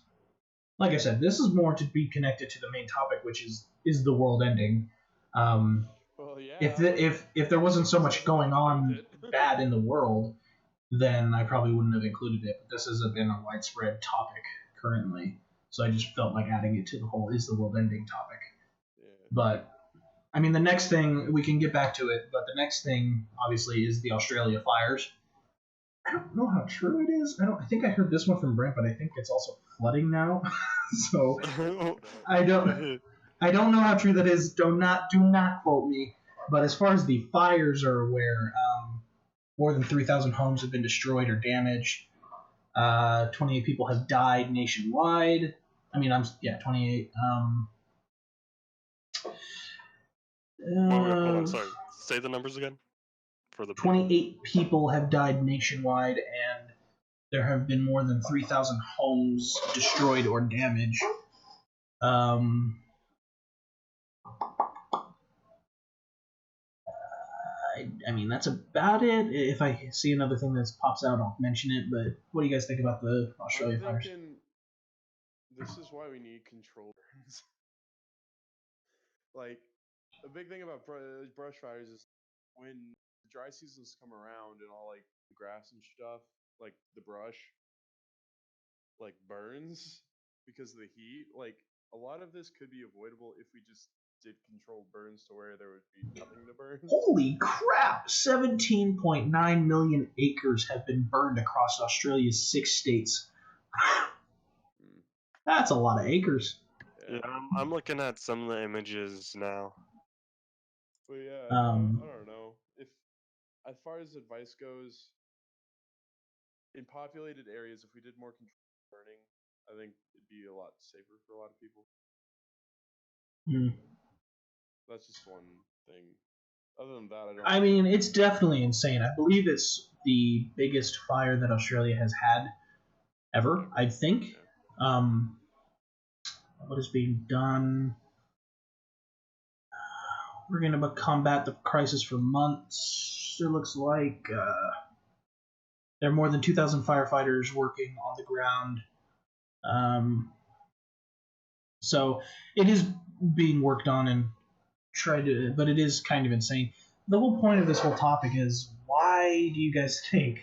like I said, this is more to be connected to the main topic, which is the world ending. Well, yeah. If there wasn't so much going on With it. bad in the world, then I probably wouldn't have included it. But this has been a widespread topic currently, so I just felt like adding it to the whole is the world ending topic. Yeah. But I mean, the next thing, we can get back to it, but the next thing obviously is the Australia fires. I don't know how true it is. I think I heard this one from Brent, but I think it's also flooding now. So I don't know how true that is. Do not quote me. But as far as the fires are aware, more than 3,000 homes have been destroyed or damaged. 28 people have died nationwide. 28. Wait, hold on, sorry. Say the numbers again. For the 28 people have died nationwide, and there have been more than 3,000 homes destroyed or damaged. I mean, that's about it. If I see another thing that pops out, I'll mention it. But what do you guys think about the Australia I'm fires? thinking this is why we need controllers. Like, the big thing about brush fires is when the dry seasons come around and all like the grass and stuff, like the brush, like burns because of the heat. Like, a lot of this could be avoidable if we just did controlled burns to where there would be nothing to burn. Holy crap! 17.9 million acres have been burned across Australia's 6 states. That's a lot of acres. Yeah, I'm looking at some of the images now. But yeah, Um, I don't know. If, as far as advice goes, in populated areas, if we did more controlled burning, I think it'd be a lot safer for a lot of people. That's just one thing. Other than that, I don't. I mean, it's definitely insane. I believe it's the biggest fire that Australia has had ever, I think. What is being done? We're going to combat the crisis for months. It looks like there are more than 2,000 firefighters working on the ground. So it is being worked on and but it is kind of insane. The whole point of this whole topic is, why do you guys think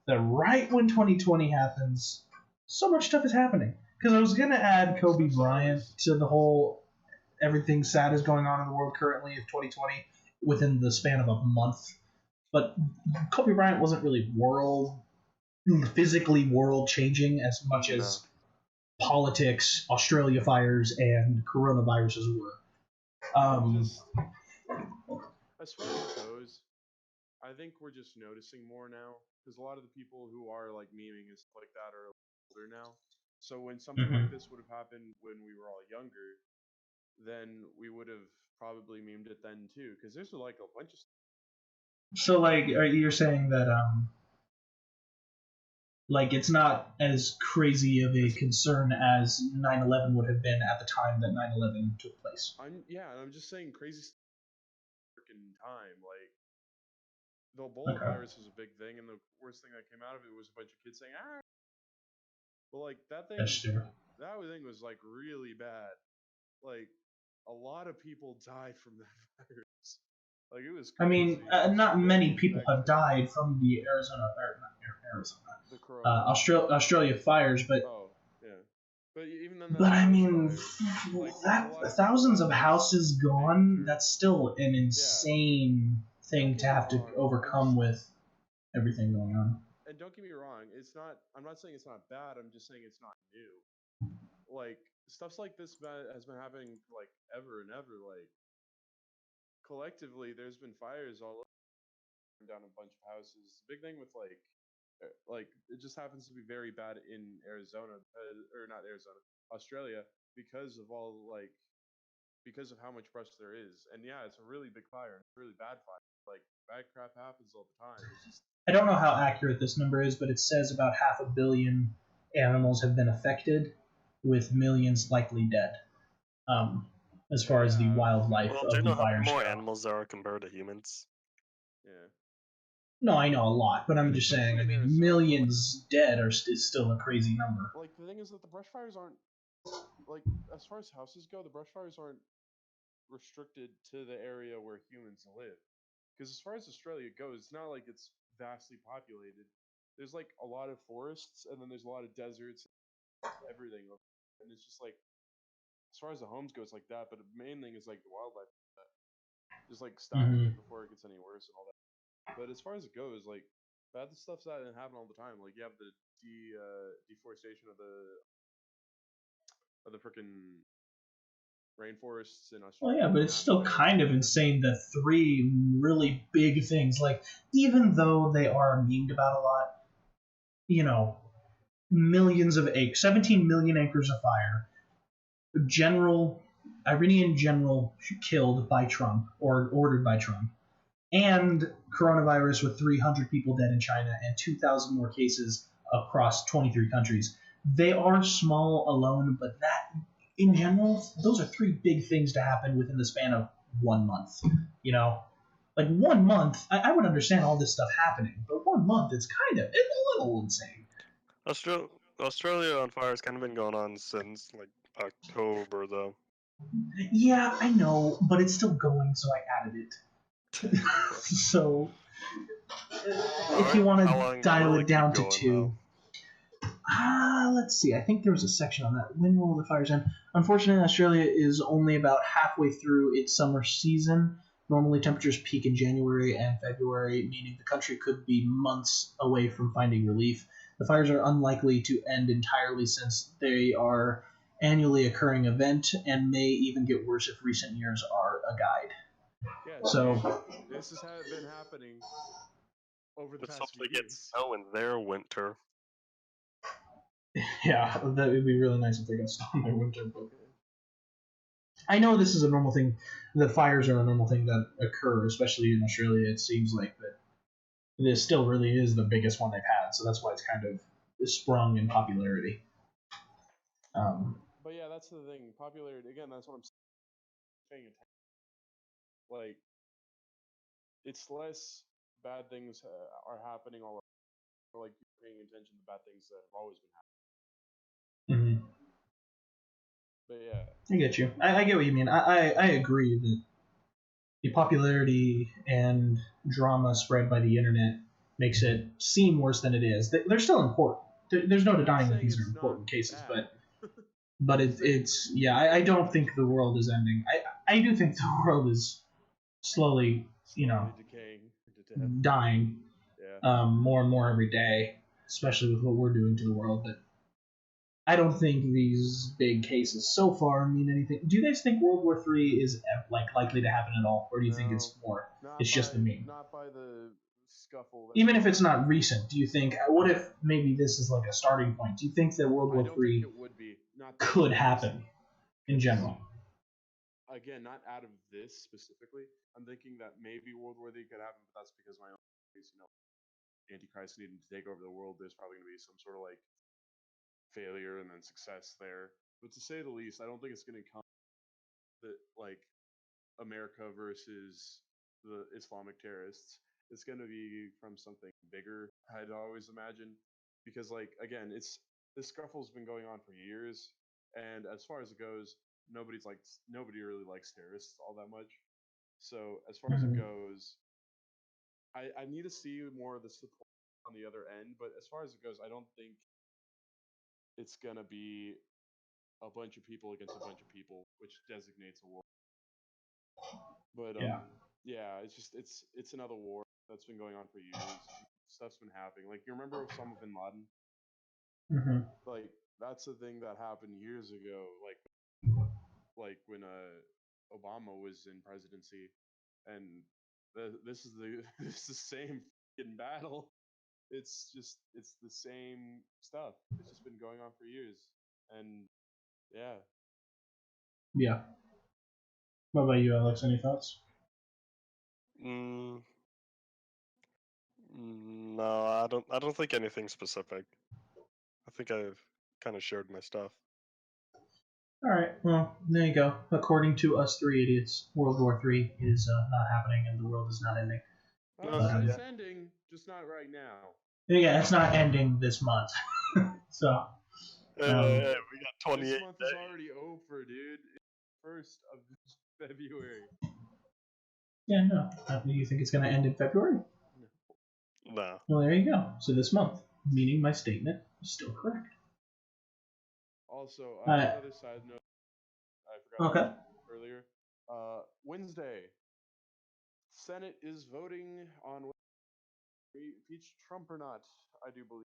that right when 2020 happens, so much stuff is happening? Because I was going to add Kobe Bryant to the whole everything sad is going on in the world currently of 2020 within the span of a month. But Kobe Bryant wasn't really physically world changing as much as politics, Australia fires, and coronaviruses were. as far as it goes, I think we're just noticing more now because a lot of the people who are like memeing and stuff like that are older now. So when something like this would have happened when we were all younger, then we would have probably memed it then too. Because there's like a bunch of So, like, you're saying that like it's not as crazy of a concern as 9/11 would have been at the time that 9/11 took place. I'm just saying crazy freaking time. Like the Ebola virus was a big thing, and the worst thing that came out of it was a bunch of kids saying ah. But like that thing, that thing was like really bad. Like a lot of people died from that virus. Like it was crazy. I mean, not many people have died from the Australia fires, but but even then. But I mean, thousands of houses gone. That's still an insane thing to have to overcome with everything going on. And don't get me wrong, it's not. I'm not saying it's not bad. I'm just saying it's not new. Like stuffs like this has been happening like ever and ever. Like collectively, there's been fires all over down a bunch of houses. The big thing with like it just happens to be very bad in Arizona, or not Arizona, Australia, because of because of how much brush there is. And yeah, it's a really big fire, it's a really bad fire. Like bad crap happens all the time. I don't know how accurate this number is, but it says about 500 million animals have been affected, with millions likely dead. As far as the wildlife of the fires. Do you know how more animals there are compared to humans? Yeah. No, I know a lot, but I'm just saying, I mean, millions dead is still a crazy number. Like, the thing is that the brush fires aren't, like, as far as houses go, the brush fires aren't restricted to the area where humans live. Because as far as Australia goes, it's not like it's vastly populated. There's, like, a lot of forests, and then there's a lot of deserts, everything. And it's just, like, as far as the homes go, it's like that, but the main thing is, like, the wildlife. Just, like, stopping it before it gets any worse and all that. But as far as it goes, like bad stuff's that happen all the time. Like you have the deforestation of the freaking rainforests in Australia. Well, yeah, but it's still kind of insane that 3 really big things, like even though they are memed about a lot, you know, millions of acres, 17 million acres of fire, Iranian general killed by Trump or ordered by Trump. And coronavirus with 300 people dead in China and 2,000 more cases across 23 countries. They are small alone, but that, in general, those are 3 big things to happen within the span of 1 month. You know? Like 1 month, I would understand all this stuff happening, but 1 month, it's a little insane. Australia on fire has kind of been going on since, like, October, though. Yeah, I know, but it's still going, so I added it. So, if you want to dial it down to 2. Let's see. I think there was a section on that. When will the fires end? Unfortunately, Australia is only about halfway through its summer season. Normally, temperatures peak in January and February, meaning the country could be months away from finding relief. The fires are unlikely to end entirely since they are annually occurring event and may even get worse if recent years are a guide. Yeah, so this has been happening over the past few years. Let's hope they get snow in their winter. Yeah, that would be really nice if they got snow in their winter. But I know this is a normal thing. The fires are a normal thing that occur, especially in Australia. It seems like, but this still really is the biggest one they've had, so that's why it's kind of sprung in popularity. But yeah, that's the thing. Popularity, again, that's what I'm saying. Like, it's less bad things are happening all over. Like, you're paying attention to bad things that have always been happening. Mm-hmm. But yeah. I get you. I get what you mean. I agree that the popularity and drama spread by the internet makes it seem worse than it is. They're still important. There's no denying that these are important cases, but it's yeah. I don't think the world is ending. I do think the world is slowly decaying, dying, more and more every day, especially with what we're doing to the world. But I don't think these big cases so far mean anything. Do you guys think World War III is likely to happen at all, or do you think it's more? It's just the meme. Not by the scuffle. Even if it's not recent, do you think? What if maybe this is like a starting point? Do you think that World War III think it would be. could happen in general? Again, not out of this specifically. I'm thinking that maybe World War III could happen, but that's because my own, Antichrist needing to take over the world. There's probably going to be some sort of like failure and then success there. But to say the least, I don't think it's going to come that like America versus the Islamic terrorists. It's going to be from something bigger. I'd always imagine, because like again, this scuffle's been going on for years, and as far as it goes, nobody really likes terrorists all that much. So as far as it goes, I need to see more of the support on the other end. But as far as it goes, I don't think it's gonna be a bunch of people against a bunch of people, which designates a war. But yeah, it's another war that's been going on for years. Stuff's been happening. Like, you remember Osama bin Laden? Mm-hmm. Like, that's the thing that happened years ago. Like when Obama was in presidency, and this is the same fucking battle. It's the same stuff. It's just been going on for years, and yeah. Yeah. What about you, Alex? Any thoughts? No, I don't think anything specific. I think I've kind of shared my stuff. All right. Well, there you go. According to us three idiots, World War III is not happening, and the world is not ending. It's ending, just not right now. Yeah, it's not ending this month. So. We got 28 This month days. is already over, dude. It's 1st of February. Yeah, no. Do you think it's going to end in February? No. Well, there you go. So this month, meaning my statement is still correct. Also, another side note I forgot to mention earlier. Wednesday, Senate is voting on impeach Trump or not. I do believe.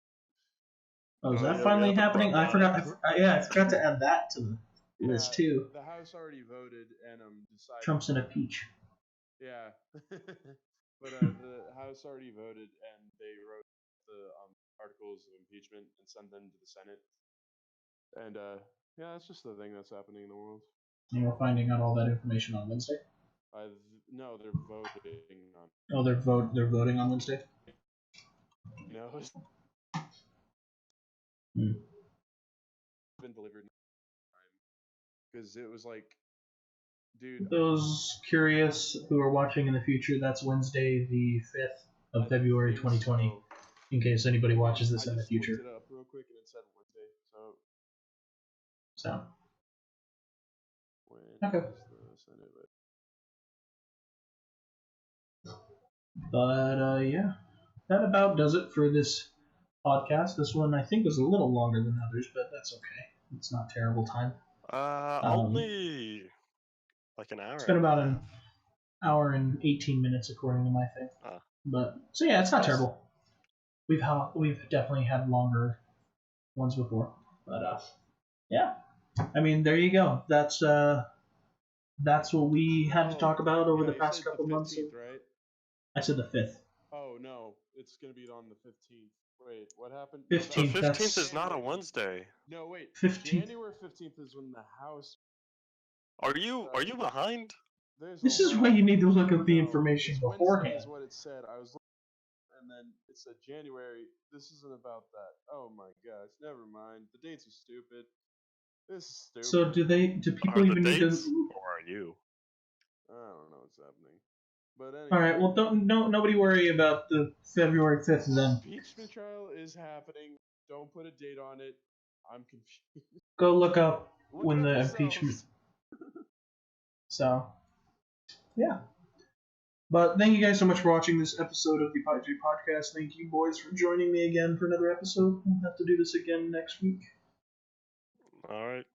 Oh, is that finally happening? I forgot. I forgot to add that to the list too. The House already voted and decided. Trump's in a peach. Yeah, but the House already voted and they wrote the articles of impeachment and sent them to the Senate. And yeah, that's just the thing that's happening in the world. And we're finding out all that information on Wednesday. No, they're voting on. Oh, they're voting on Wednesday. No. Been delivered because it was like, dude. Those curious who are watching in the future, that's Wednesday, the 5th of February, 2020. So. In case anybody watches this in the future. I just looked it up real quick and it said Wednesday. So. When okay. Is the Senate But yeah, that about does it for this podcast. This one I think was a little longer than others, but that's okay. It's not terrible time. Only like an hour. It's been about an hour and 18 minutes according to my thing. But so yeah, it's not terrible. We've definitely had longer ones before, but yeah. I mean, there you go. That's what we had to talk about over the past couple months. Right? I said the 5th. Oh no, it's gonna be on the 15th. Wait, what happened? 15th. The 15th is not a Wednesday. No, wait. 15th. January 15th is when the House. Are you behind? This is why you need to look up the information beforehand. Wednesday is what it said. I was looking, and then it said January. This isn't about that. Oh my gosh, never mind. The dates are stupid. This is stupid. So do people even need to? Or are you? I don't know what's happening. But anyway. All right. Well, nobody worry about the February 5th then. Impeachment trial is happening. Don't put a date on it. I'm confused. Go look up when the impeachment. So, yeah. But thank you guys so much for watching this episode of the PieJ Podcast. Thank you, boys, for joining me again for another episode. We'll have to do this again next week. All right.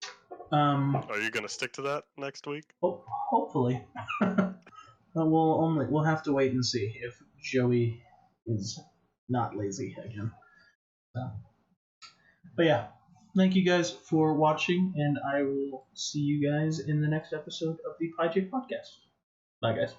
Are you gonna stick to that next week? Hopefully. We'll have to wait and see if Joey is not lazy again. So. But yeah, thank you guys for watching, and I will see you guys in the next episode of the PieJ Podcast. Bye, guys.